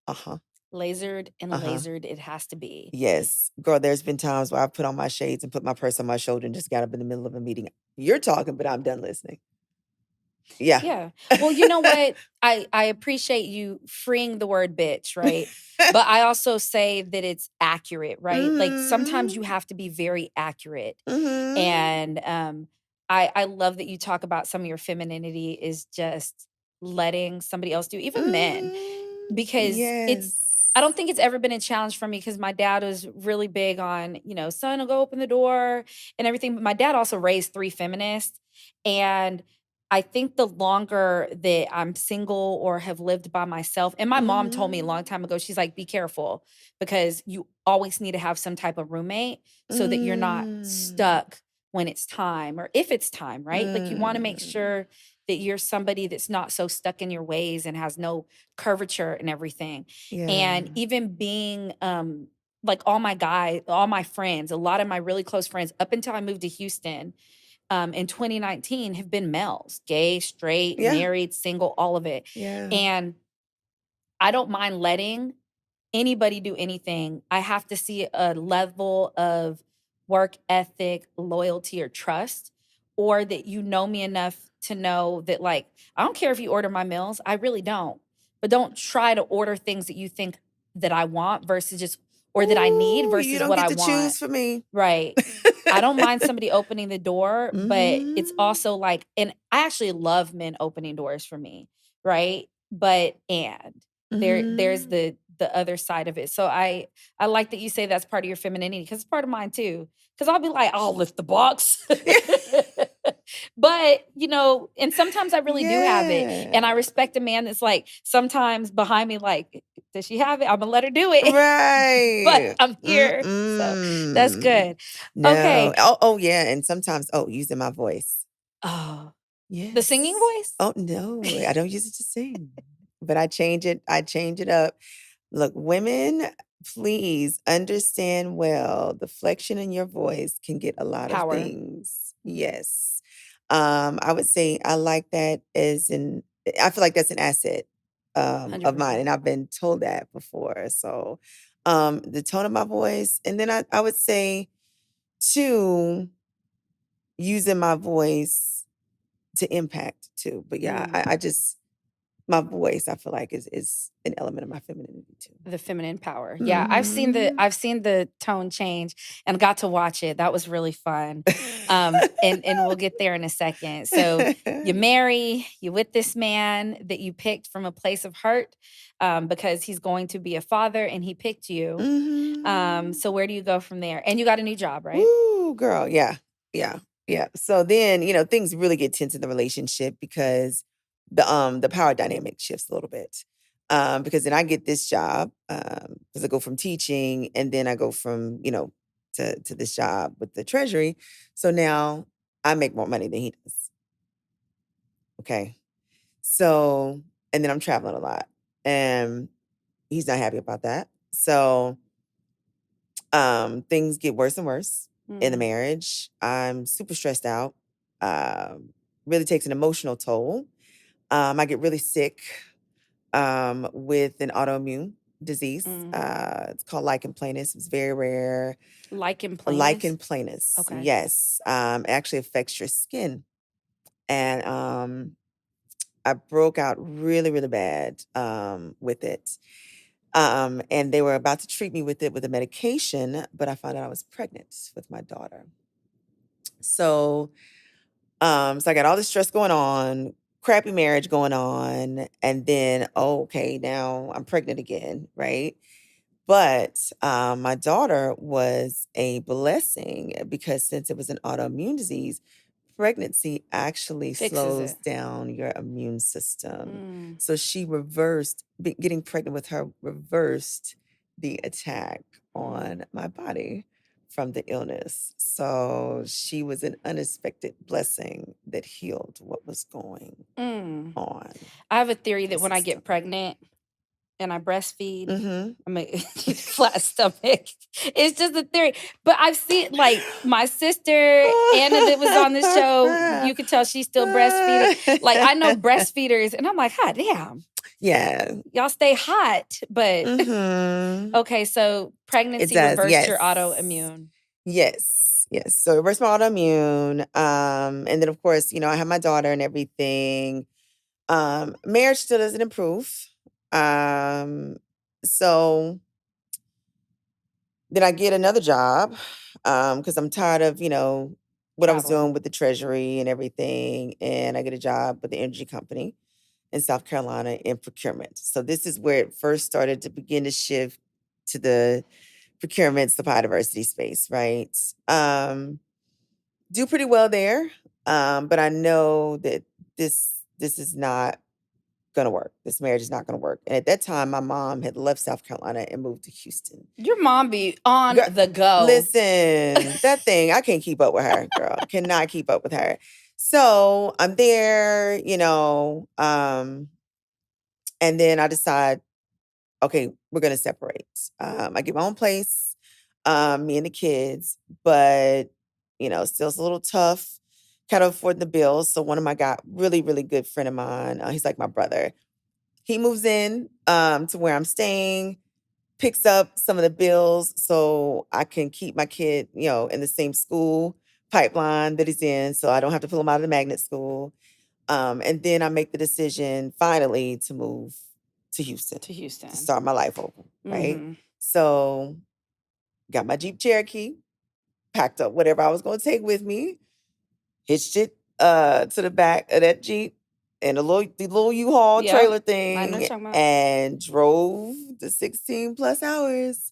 Uh-huh. Lasered and Uh-huh. lasered it has to be. Yes. Girl, there's been times where I've put on my shades and put my purse on my shoulder and just got up in the middle of a meeting. You're talking, but I'm done listening. Yeah. Yeah. Well, you know what? I appreciate you freeing the word bitch, right? But I also say that it's accurate, right? Like sometimes you Mhm. have to be very accurate. Mhm. And I love that you talk about some of your femininity is just letting somebody else do, even men, Mhm. because I don't Yes. think it's ever been a challenge for me because my dad was really big on, son will go open the door and everything. But my dad also raised three feminists. And I think the longer that I'm single or have lived by myself, and my mom told me a long Mhm. time ago, she's like, be careful because you always need to have some type of roommate so that you're not Mm. stuck when it's time or if it's time, right? Like you want to make Mm. sure that you're somebody that's not so stuck in your ways and has no curvature and everything. Yeah. And even being like all my friends, a lot of my really close friends up until I moved to Houston in 2019 have been males, gay, straight, Yeah. married, single, all of it. Yeah. And I don't mind letting anybody do anything. I have to see a level of work ethic, loyalty, or trust, or that you know me enough to know that, like, I don't care if you order my meals. I really don't. But don't try to order things that you think that I want versus just, or that I need Ooh, you versus don't what get I to want. choose for me. Right. I don't mind somebody opening the door, but it's Mhm. also like, and I actually love men opening doors for me, right? But there's Mhm. the other side of it. So I like that you say that's part of your femininity because it's part of mine too. Because I'll be like, I'll lift the box. But and sometimes I really do have it. And I Yeah. respect a man that's like sometimes behind me, like, does she have it? I'm gonna let her do it. But Right. I'm here. So that's Mm-mm. good. No. Okay. Oh, yeah, and sometimes using my voice. Oh, the singing Yes. voice? Oh, no, I don't use it to sing, but I change it up. Look, women, please understand well, the flexion in your voice can get a lot of Power. things. Mhm. Yes. I would say I like that I feel like that's an asset, of mine, 100%. and I've been told that before, so, the tone of my voice, and then I would say too, using my voice to impact too. But yeah, I just my voice I feel like is an element of my femininity too. The feminine power. Yeah, Mhm. I've seen the tone change and got to watch it. That was really fun. And we'll get there in a second. So you marry, you with this man that you picked from a place of hurt, because he's going to be a father and he picked you. Mhm. So where do you go from there? And you got a new job, right? Woo, girl. Yeah. Yeah. Yeah. So then, things really get tense in the relationship because the power dynamic shifts a little bit. Because then I get this job, because I go from teaching and then I go from, to this job with the treasury. So now I make more money than he does. Okay. So, and then I'm traveling a lot. And he's not happy about that. So things get worse and worse in the Mm, marriage. I'm super stressed out. Um, really takes an emotional toll. I get really sick with an autoimmune disease. mm. It's called lichen planus. It's very rare. Lichen planus? Lichen planus, Okay. yes. It actually affects your skin. And I broke out really, really bad with it. And they were about to treat me with it with a medication, but I found out I was pregnant with my daughter. So, so I got all this stress going on, crappy marriage going on, and then, oh, okay, now I'm pregnant again, right? But my daughter was a blessing because since it was an autoimmune disease, pregnancy actually Fixes slows it. down your immune system. Mm, So she reversed, getting pregnant with her reversed the attack mm, on my body from the illness. So she was an unexpected blessing that healed what was going mm. on I have a theory in the that when I get system. pregnant and I breastfeed, Mm-hmm. I'm a flat stomach. It's just a theory. But I've seen like my sister Anna that was on the show. You could tell she's still breastfeeding. Like I know breastfeeders, and I'm like, "God damn, Yeah. y'all stay hot." But Mm-hmm. okay, so It pregnancy does, reversed your yes. autoimmune. Yes, yes. So reverse my autoimmune. And then of course, I have my daughter and everything. Marriage still doesn't improve. Um, so then I get another job, because I'm tired of, what I was Traveling. doing with the treasury and everything. And I get a job with the energy company in South Carolina in procurement. So this is where it first started to begin to shift to the procurement supply diversity space, right? Do pretty well there. But I know that this is not gonna work. This marriage is not gonna work. And at that time, my mom had left South Carolina and moved to Houston. Your mom be on Girl, the go. listen, that thing, I can't keep up with her, girl. Cannot keep up with her. So I'm there, and then I decide, okay, we're gonna separate. I get my own place, me and the kids, but still it's a little tough, kind of affording the bills. So one of my really, really good friend of mine, he's like my brother. He moves in to where I'm staying, picks up some of the bills so I can keep my kid, in the same school pipeline that he's in, so I don't have to pull him out of the magnet school. And then I make the decision finally to move to Houston To to Houston. start my life over, right? Mm-hmm. So got my Jeep Cherokee, packed up whatever I was going to take with me, hitched it to the back of that Jeep and the little U-Haul Yep. trailer I know what thing you're talking about. and drove the 16 plus hours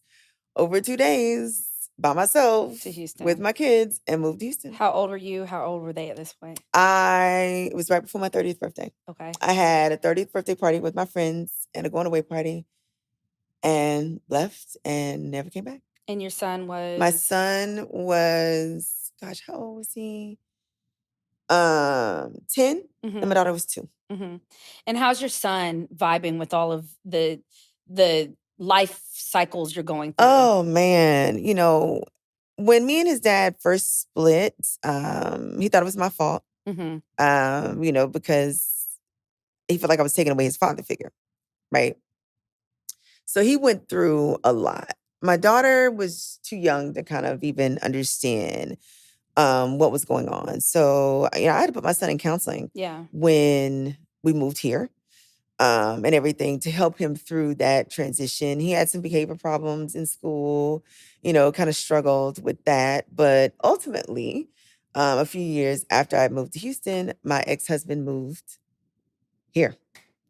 over 2 days by myself To with Houston. my kids and moved to Houston. How old were you? How old were they at this point? It was right before my 30th birthday. Okay. I had a 30th birthday party with my friends and a going away party and left and never came back. And your son My was son was, gosh, how old was he? 10, and my mhm, daughter was 2. mhm. And how's your son vibing with all of the life cycles you're going through? Oh man, when me and his dad first split, he thought it was my fault. Mhm. Because he felt like I was taking away his father figure, right? So he went through a lot. my daughter was too young to kind of even understand what was going on. So, I had to put my son in counseling Yeah. when we moved here, and everything to help him through that transition. He had some behavior problems in school, kind of struggled with that. But ultimately, a few years after I moved to Houston, my ex-husband moved here.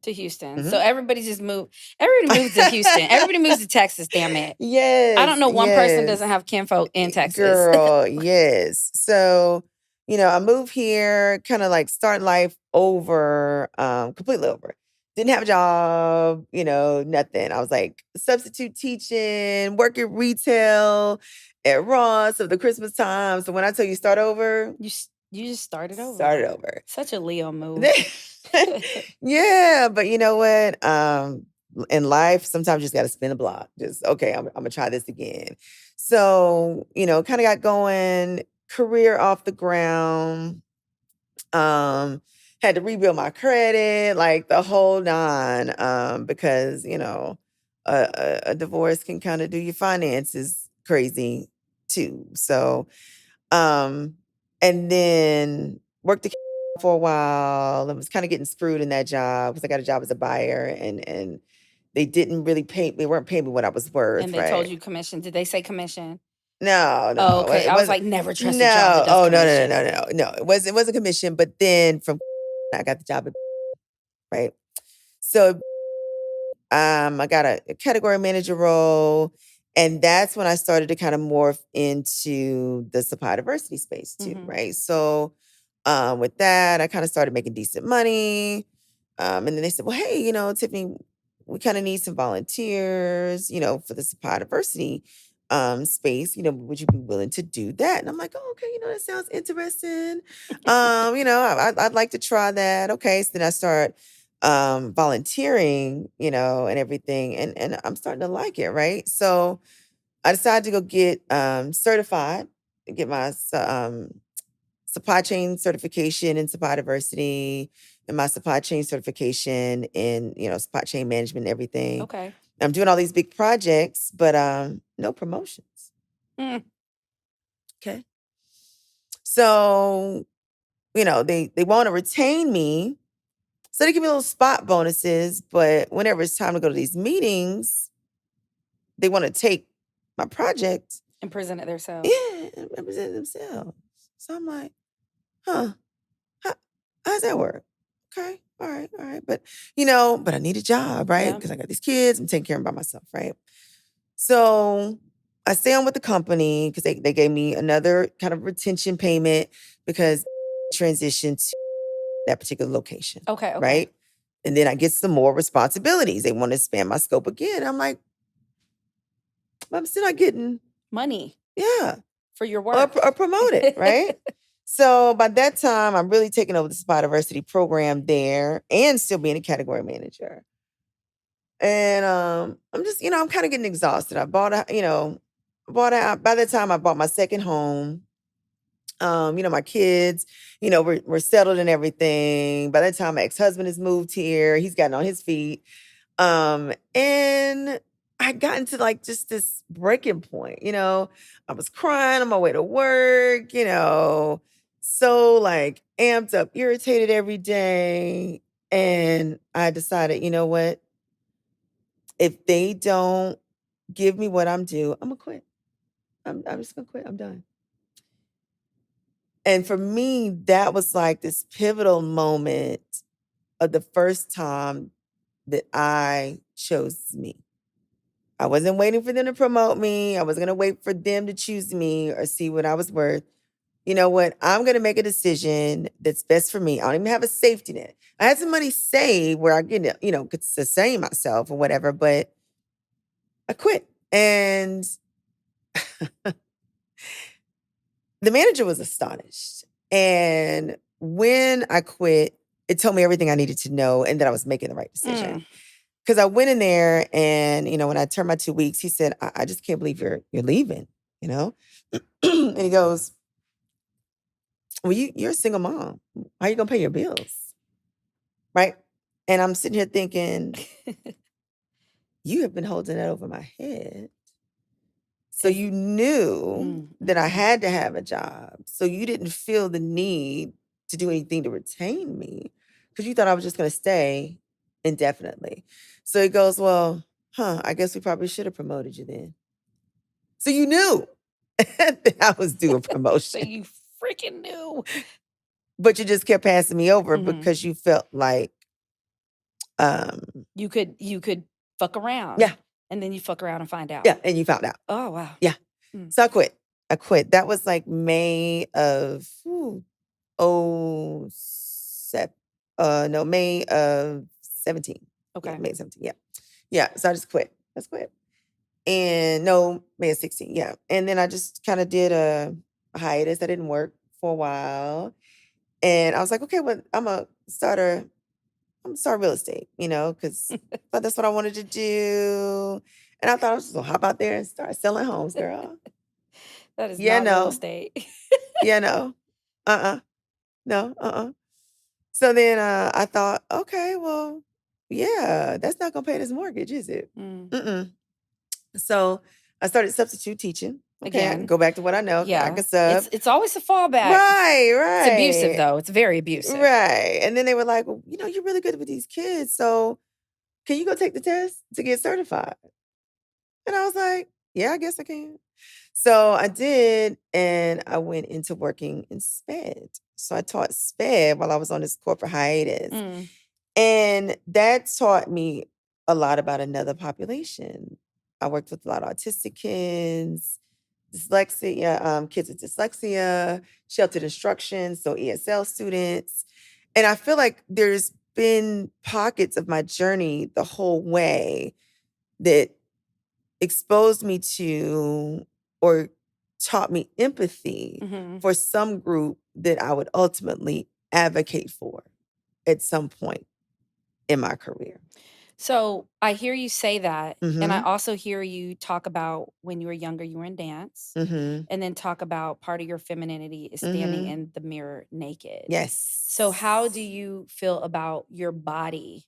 To Houston. So Mhm. everybody just moved. Everybody moves to Houston. Everybody moves to Texas, damn it. I don't Yes, know one person doesn't yes. have kinfolk in Texas. Girl, yes. So, I moved here, kind of like start life over, completely over. Didn't have a job, nothing. I was like substitute teaching, working retail at Ross of the Christmas time. So when I tell you start over, You just started started over. over. Such a Leo move. Yeah, but you know what? In life, sometimes you just got to spin the block. Just okay, I'm gonna try this again. So, kind of got going, career off the ground. Had to rebuild my credit, like the whole nine. Because a divorce can kind of do your finances crazy too. So, um, and then worked for a while and was kind of getting screwed in that job because I got a job as a buyer and they weren't paying me what I was worth, And they told right? you commission. Did they say commission? No, Oh, no. okay. It I was wasn't like, never trust a job that no. does Oh, no, no, no, commission. no, no, no. It wasn't commission, but then from I got the job at right. So I got a category manager role. And that's when I started to kind of morph into the supply diversity space too, Mhm. right? So with that, I kind of started making decent money. And then they said, well, hey, Tiffany, we kind of need some volunteers, for the supply diversity space. Would you be willing to do that? And I'm like, oh, okay, that sounds interesting. I'd like to try that. Okay. So then I start volunteering, and everything. And I'm starting to like it, right? So I decided to go get certified, get my supply chain certification in supply diversity and my supply chain certification in, supply chain management and everything. Okay. I'm doing all these big projects, but no promotions. Mm. Okay. So, they want to retain me. So they give me little spot bonuses, but whenever it's time to go to these meetings, they want to take my project, And present it themselves. yeah, and represent themselves. So I'm like, huh, how, how's that work? Okay, all right, all right. But, but I need a job, right? Yeah. Because I got these kids, I'm taking care of them by myself, right? So I stay on with the company because they gave me another kind of retention payment because transitioned to that particular location, Okay. Okay. right? And then I get some more responsibilities. They want to expand my scope again. I'm like, but I'm still not getting, Money yeah, for your or, work. or promoted, right? So by that time, I'm really taking over the supply diversity program there and still being a category manager. And I'm just, I'm kind of getting exhausted. I bought by the time I bought my second home, my kids, we're settled and everything. By the time my ex-husband has moved here, he's gotten on his feet. And I got into like just this breaking point, I was crying on my way to work, so like amped up, irritated every day. And I decided, you know what? If they don't give me what I'm due, I'm gonna quit. I'm just gonna quit. I'm done. And for me, that was like this pivotal moment of the first time that I chose me. I wasn't waiting for them to promote me. I wasn't going to wait for them to choose me or see what I was worth. You know what? I'm going to make a decision that's best for me. I don't even have a safety net. I had some money saved where I could, could sustain myself or whatever, but I quit. And the manager was astonished. And when I quit, it told me everything I needed to know and that I was making the right decision. Mm. Because I went in there and, when I turned my 2 weeks, he said, I just can't believe you're leaving, and he goes, well, you're a single mom. How are you gonna pay your bills? Right. And I'm sitting here thinking, you have been holding that over my head So you knew that I mhm. had to have a job. So you didn't feel the need to do anything to retain me because you thought I was just going to stay indefinitely. So he goes, well, I guess we probably should have promoted you then. So you knew that I was due a So promotion, you freaking knew. but you just kept passing me over Mhm. because you felt like, You could fuck around. yeah, And then you fuck around and find out. yeah, and you found out. Oh, wow. Yeah. Mm. So I quit. That was like May of oh seven. No, May of 17. Yeah, Okay. May of 17. Yeah. Yeah. So I just quit. Let's quit. And no, May of 16. Yeah. And then I just kind of did a hiatus that didn't work for a while. And I was like, okay, well, I'm gonna start real estate, because thought that's what I wanted to do. And I thought I was just gonna hop out there and start selling homes, girl. That is Yeah, not real no. estate. Yeah, no. Uh-uh. No, So then I thought, okay, well, yeah, that's not gonna pay this mortgage, is it? Mm. Mm-mm. So I started substitute teaching. Okay, I can Again. go back to what I know. I Yeah. can sub. It's always a fallback. Right, It's abusive right, though. It's very abusive. right. And then they were like, well, you're really good with these kids. So can you go take the test to get certified? And I was like, yeah, I guess I can. So I did, and I went into working in SPED. So I taught SPED while I was on this corporate hiatus. Mm. And that taught me a lot about another population. I worked with a lot of autistic kids, dyslexia, kids with dyslexia, sheltered instruction, so ESL students. And I feel like there's been pockets of my journey the whole way that exposed me to or taught me empathy Mhm. for some group that I would ultimately advocate for at some point in my career. So I hear you say that, and I Mhm. also hear you talk about when you were younger, you were in dance, Mhm. and then talk about part of your femininity is standing Mhm. in the mirror naked. So how do Yes. you feel about your body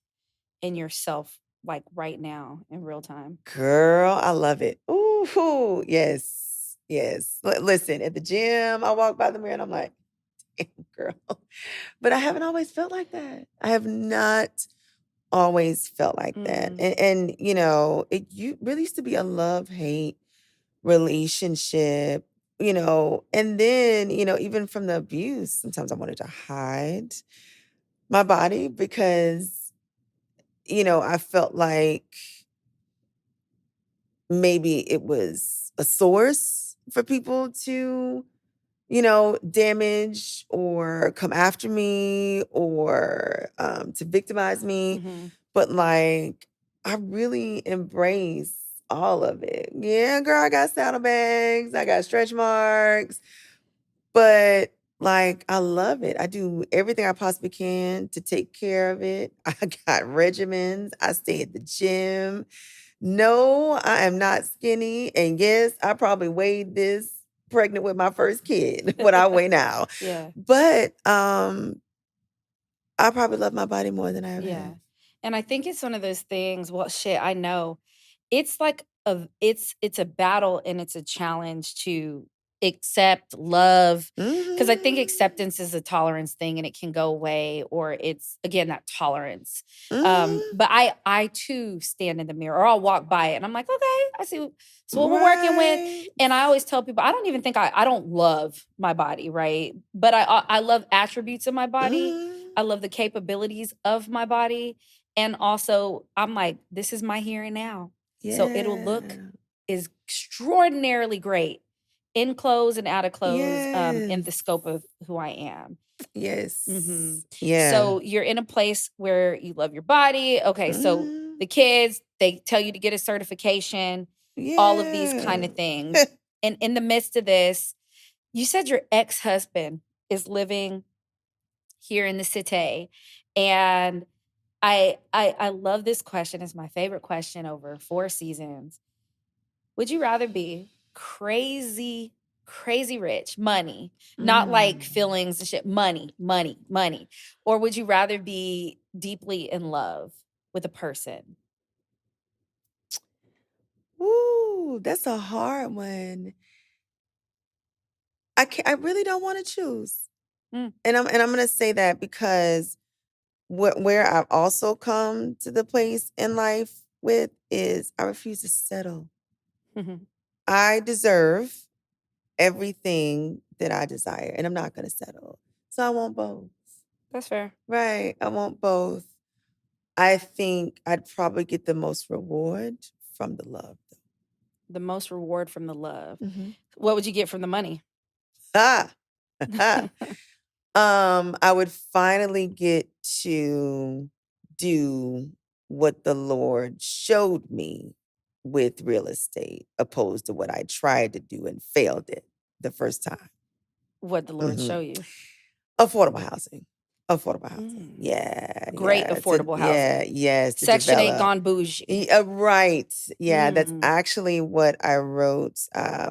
and yourself, like right now in real time? Girl, I love it. Ooh, yes. Yes. Listen, at the gym, I walk by the mirror and I'm like, damn, girl. But I haven't always felt like that. I have not always felt like that. Mm. And it really used to be a love-hate relationship, and then, even from the abuse, sometimes I wanted to hide my body because, I felt like maybe it was a source for people to, damage or come after me or to victimize me. Mhm. But like, I really embrace all of it. Yeah, girl, I got saddlebags, I got stretch marks, but like, I love it. I do everything I possibly can to take care of it. I got regimens, I stay at the gym. No, I am not skinny. And yes, I probably weighed this pregnant with my first kid, what I weigh now. Yeah. But I probably love my body more than I ever Yeah. have. And I think it's one of those things, well, shit, I know. It's like it's a battle and it's a challenge to accept, love, because I think Mhm. acceptance is a tolerance thing and it can go away, or it's again that tolerance. Mhm. But I too stand in the mirror or I'll walk by it and I'm like, okay, I see so what we're working with. Right. And I always tell people I don't even think I don't love my body, right? But I love attributes of my body. Mhm. I love the capabilities of my body. And also, I'm like, this is my here and now. So it'll look Yeah. extraordinarily great in clothes and out of clothes, in the Yes. scope of who I am. Mhm. Yes. Yeah. So you're in a place where you love your body. Okay, so Mhm. the kids, they tell you to get a certification, all of these kind Yeah. of things. And in the midst of this, you said your ex-husband is living here in the city. And I love this question. It's my favorite question over 4 seasons. Would you rather be crazy, crazy rich, money, not like Mm. feelings and shit, money, money, money, or would you rather be deeply in love with a person? Ooh, that's a hard one. I really don't wanna choose. Mm. And I'm gonna say that because where I've also come to the place in life with is I refuse to settle. Mhm. I deserve everything that I desire, and I'm not gonna settle. So I want both. That's fair. Right, I want both. I think I'd probably get the most reward from the love, The most reward from the love. though. Mhm. What would you get from the money? Ah! I would finally get to do what the Lord showed me with real estate, opposed to what I tried to do and failed at the first time. What the Lord show Mhm. you. Affordable housing. Affordable housing. Mm. Yeah, Great yeah. affordable housing. Yes, to Section 8 develop. gone bougie. Right. Yeah, that's Mm. actually what I wrote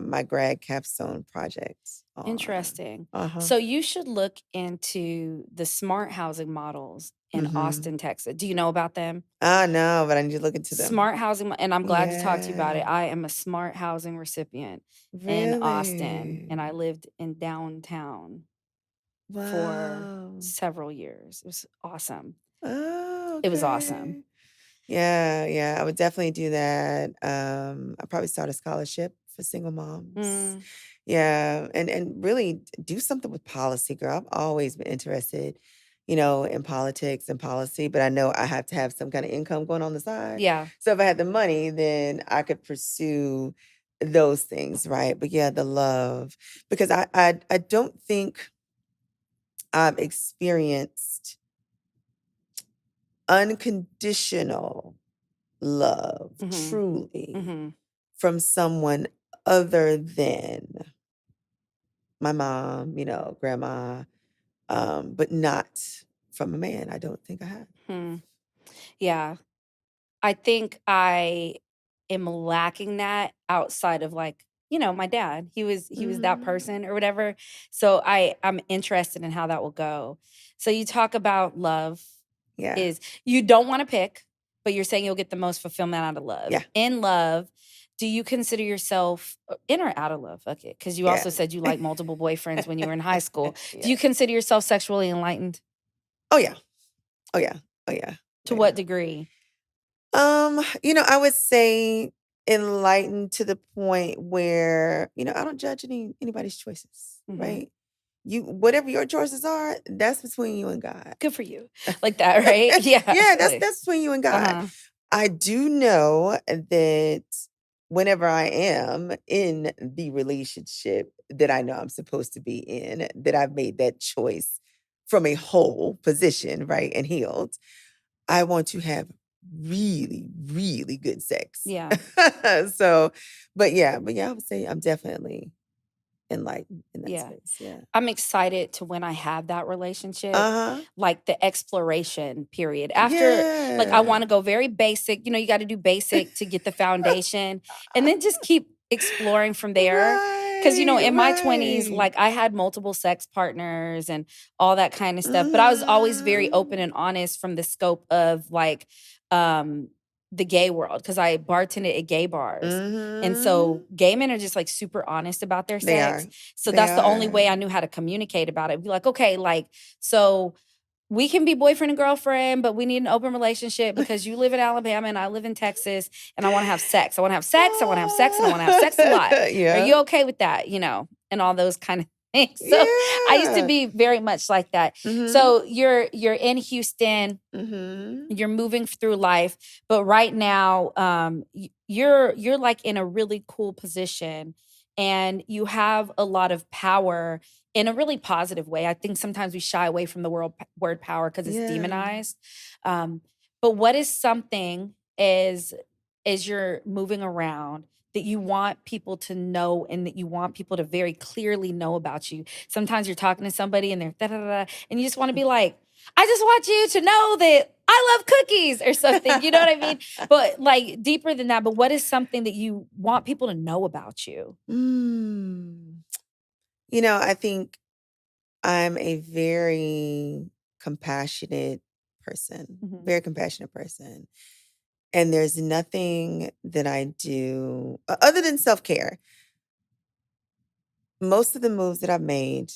my grad capstone project on. Interesting. Uh-huh. So you should look into the smart housing models in Mhm. Austin, Texas. Do you know about them? No, but I need to look into them. Smart housing, and I'm glad to talk to you about it. Yeah. I am a smart housing recipient in Austin, and I Really? lived in downtown for Wow. several years. It was awesome. Oh, It was awesome. okay. Yeah, yeah, I would definitely do that. I'd probably start a scholarship for single moms. Mm, Yeah, and really do something with policy, girl. I've always been interested, in politics and policy, but I know I have to have some kind of income going on the side. yeah. So if I had the money, then I could pursue those things, right? But yeah, the love, because I don't think I've experienced unconditional love Mhm. truly Mhm. from someone other than my mom, grandma, but not from a man. I don't think I have. Hmm. Yeah. I think I am lacking that outside of my dad. He was that Mhm. person or whatever. So I'm interested in how that will go. So you talk about love Yeah. is you don't want to pick, but you're saying you'll get the most fulfillment out of love. Yeah. In love, do you consider yourself in or out of love? Okay, because you Yeah. also said you like multiple boyfriends when you were in high school. Do Yeah. you consider yourself sexually enlightened? Oh yeah. Oh yeah. Oh yeah. To Oh yeah. what degree? I would say enlightened to the point where, I don't judge anybody's choices, Hmm. right? You whatever your choices are, that's between you and God. Good for you. Like that, right? Yeah, Yeah, that's totally. that's between you and God. Uh-huh. I do know that whenever I am in the relationship that I know I'm supposed to be in, that I've made that choice from a whole position, right, and healed. I want to have really, really good sex. Yeah, So, but yeah, I would say I'm definitely enlightened in that yeah. space. Yeah. I'm excited to when I have that relationship, Uh-huh. like the exploration period. After, like, I Yeah. want to go very basic. You got to do basic to get the foundation and then just keep exploring from there. Because, Right, in my 20s, right. like, I had multiple sex partners and all that kind of stuff. But I was always very open Mhm. and honest from the scope of, like, um, the gay world because I bartended at gay bars. And so Mhm. gay men are just like super honest about their They sex. are. So They that's the only way are. I knew how to communicate about it. Be like, okay, like, so we can be boyfriend and girlfriend, but we need an open relationship because you live in Alabama and I live in Texas and I want to have sex. I want to have sex. I want to have sex and I want to have sex a lot. Are Yeah. you okay with that? And all those kind of things. So I used to Yeah. be very much like that. Mhm. So you're in Houston, Mhm. you're moving through life, but right now you're like in a really cool position and you have a lot of power in a really positive way. I think sometimes we shy away from the word power because it's Yeah. demonized. um, but what is something as you're moving around that you want people to know and that you want people to very clearly know about you? Sometimes you're talking to somebody and they're da da da, and you just want to be like, I just want you to know that I love cookies or something. You know what I mean? But like deeper than that, but what is something that you want people to know about you? Mm. I think I'm a very compassionate person, Mhm. very compassionate person. And there's nothing that I do other than self-care. Most of the moves that I've made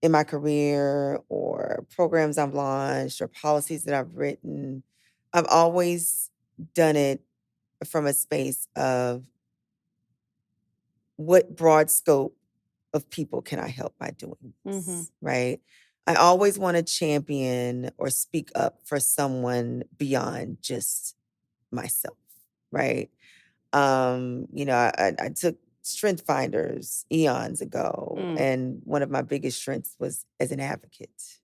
in my career or programs I've launched or policies that I've written, I've always done it from a space of what broad scope of people can I help by doing Mhm. this, right? I always want to champion or speak up for someone beyond just myself, right? I took Strength Finders eons ago, Mm. and one of my biggest strengths was as an advocate.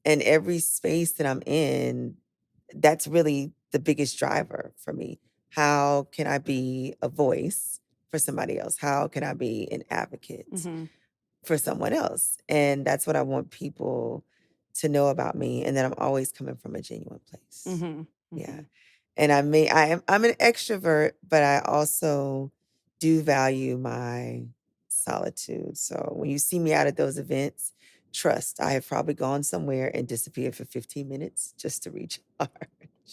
And every space that I'm in, that's really the biggest driver for me. How can I be a voice for somebody else? How can I be an advocate Mhm. for someone else? And that's what I want people to know about me, and that I'm always coming from a genuine place. Mhm. Yeah. Mhm. And I'm an extrovert, but I also do value my solitude. So when you see me out at those events, trust I have probably gone somewhere and disappeared for 15 minutes just to recharge.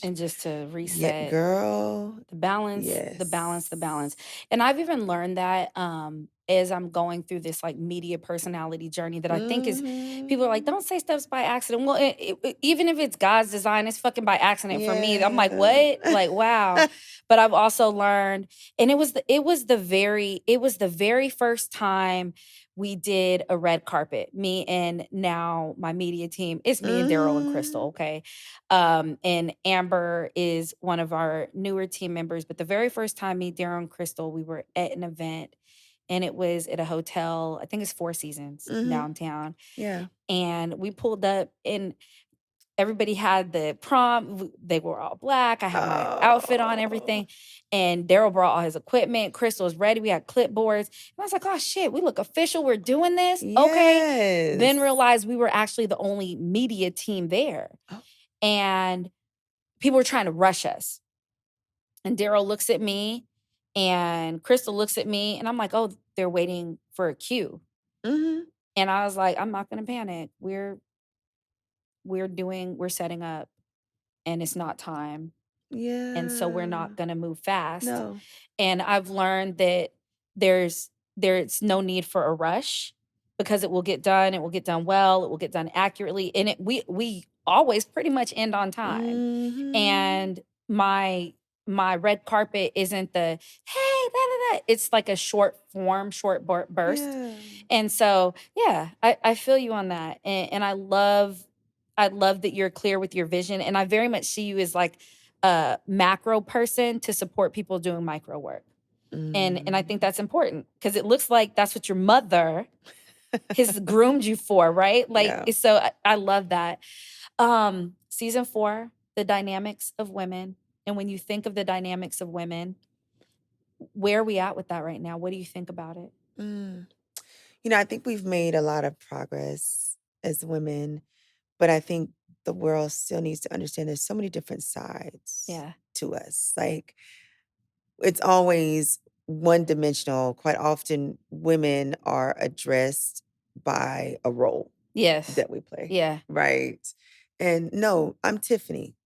And just to Yeah, reset. girl. The balance, the balance, the balance. Yes. And I've even learned that as I'm going through this like media personality journey that I think is people are like, Mhm. don't say stuff's by accident. Well, even if it's God's design, it's fucking by accident for me. I'm like, Yeah. what? Like, wow. But I've also learned, and it was the very first time we did a red carpet. Me and now my media team. It's me and Daryl and Crystal, Mhm. okay? And Amber is one of our newer team members. But the very first time me, Daryl, and Crystal, we were at an event, and it was at a hotel. I think it's Four Seasons Mhm. downtown. Yeah. And we pulled up, and everybody had the They were all black. I had my outfit on, Oh. everything. And Daryl brought all his equipment. Crystal was ready. We had clipboards. And I was like, oh shit, we look official. We're doing this. Okay. Yes. Then realized we were actually the only media team there. Oh. And people were trying to rush us. And Daryl looks at me and Crystal looks at me, and I'm like, oh, they're waiting for a cue. Mhm. And I was like, I'm not gonna panic. We're setting up, and it's not time. And so we're Yeah. not gonna move fast. No. And I've learned that there's no need for a rush, because it will get done well, it will get done accurately. And we always pretty much end on time. Mhm. And my red carpet isn't the hey da, da, da. It's like a short form, burst. Yeah. And so yeah, I feel you on that. And I love that you're clear with your vision. And I very much see you as like a macro person to support people doing micro work. And I think Mm. that's important, because it looks like that's what your mother has groomed you for, right? Like, Yeah. so I love that. Season 4, the dynamics of women. And when you think of the dynamics of women, where are we at with that right now? What do you think about it? Mm. I think we've made a lot of progress as women, but I think the world still needs to understand there's so many different sides Yeah. to us. Like, it's always one dimensional. Quite often, women are addressed by a role Yes. that we play, Yeah. right? And no, I'm Tiffany.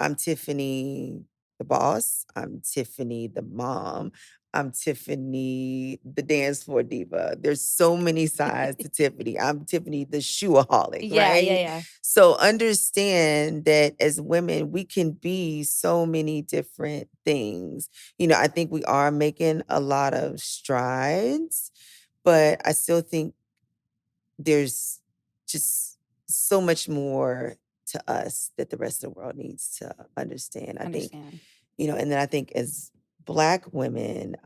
I'm Tiffany the boss. I'm Tiffany the mom. I'm Tiffany the dance floor diva. There's so many sides to Tiffany. I'm Tiffany the shoeaholic, Yeah, yeah, right? yeah. So understand that as women, we can be so many different things. I think we are making a lot of strides, but I still think there's just so much more to us that the rest of the world needs to understand. I think, Understand. and then I think as Black women,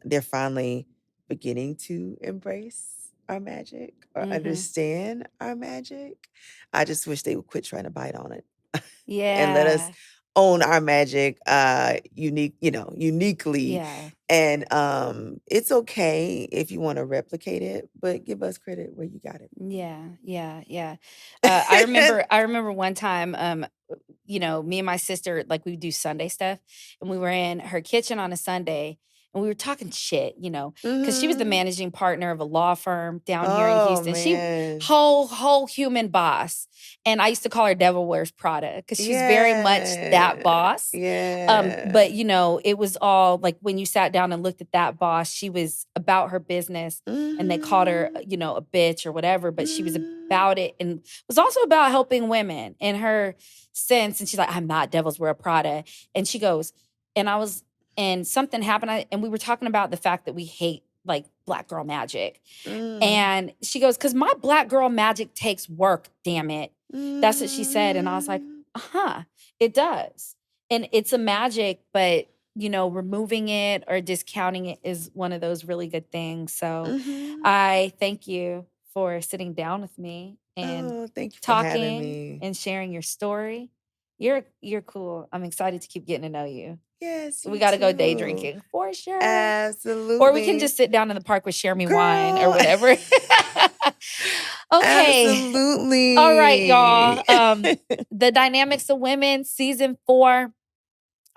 they're finally beginning to embrace our magic or Mhm. understand our magic. I just wish they would quit trying to bite on it and let us Yeah. own our magic uniquely. Yeah. And it's okay if you want to replicate it, but give us credit where you got it Yeah. Yeah. Yeah. I from. remember I remember one time, me and my sister, like, we do Sunday stuff, and we were in her kitchen on a Sunday, and we were talking shit, you know, because she was the Mhm. managing partner of a law firm down here in Oh, Houston. She man. whole human boss. And I used to call her Devil Wears Prada because she's very much that Yeah. boss. Yeah. But you know, it was all like when you sat down and looked at that boss, she was about her business and they called her, Mhm. you know, a bitch or whatever, but she was Mhm. about it and was also about helping women in her sense. And she's like, I'm not Devil's Wear Prada. And she goes, and I was, and something happened, and we were talking about the fact that we hate like black girl magic. Mm. And she goes, because my black girl magic takes work, damn it. That's what she said. And I was like, Mhm. it does. And it's a magic, but you know, removing it or discounting it is one of those really good things. So Mhm. I thank you for sitting down with me and Oh, thank you for having talking me. and sharing your story. You're cool. I'm excited to keep getting to know you. Yes, We you gotta go day too. drinking for sure. Or we can Absolutely. just sit down in the park with Share Me Wine or Girl. whatever. Okay. All right, Absolutely. y'all. The Dynamics of Women, season 4.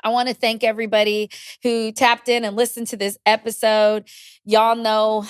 I want to thank everybody who tapped in and listened to this episode. Y'all know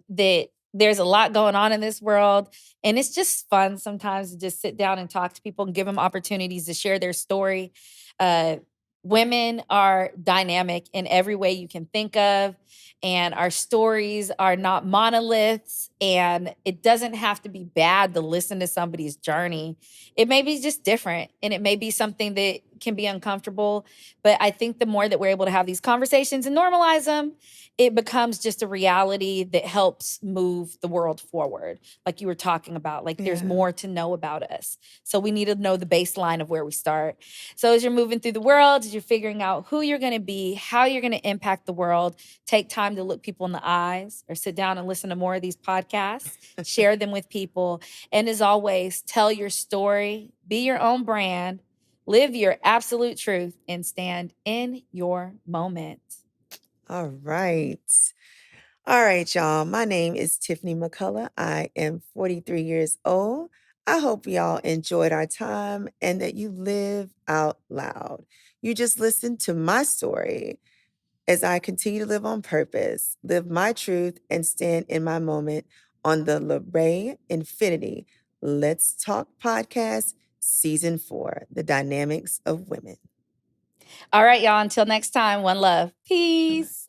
that there's a lot going on in this world, and it's just fun sometimes to just sit down and talk to people and give them opportunities to share their story. Uh, Women are dynamic in every way you can think of, and our stories are not monoliths, and it doesn't have to be bad to listen to somebody's journey. It may be just different, and it may be something that can be uncomfortable, but I think the more that we're able to have these conversations and normalize them, it becomes just a reality that helps move the world forward. Like you were talking about, like there's Yeah. more to know about us. So we need to know the baseline of where we start. So as you're moving through the world, as you're figuring out who you're going to be, how you're going to impact the world, take time to look people in the eyes or sit down and listen to more of these podcasts, share them with people. And as always, tell your story, be your own brand, live your absolute truth, and stand in your moment. All right. All right, y'all. My name is Tiffany McCullough. I am 43 years old. I hope y'all enjoyed our time and that you live out loud. You just listened to my story as I continue to live on purpose, live my truth, and stand in my moment on the LaRae Infinity Let's Talk podcast, season 4, The Dynamics of Women. All right, y'all. Until next time, one love. Bye-bye. Peace.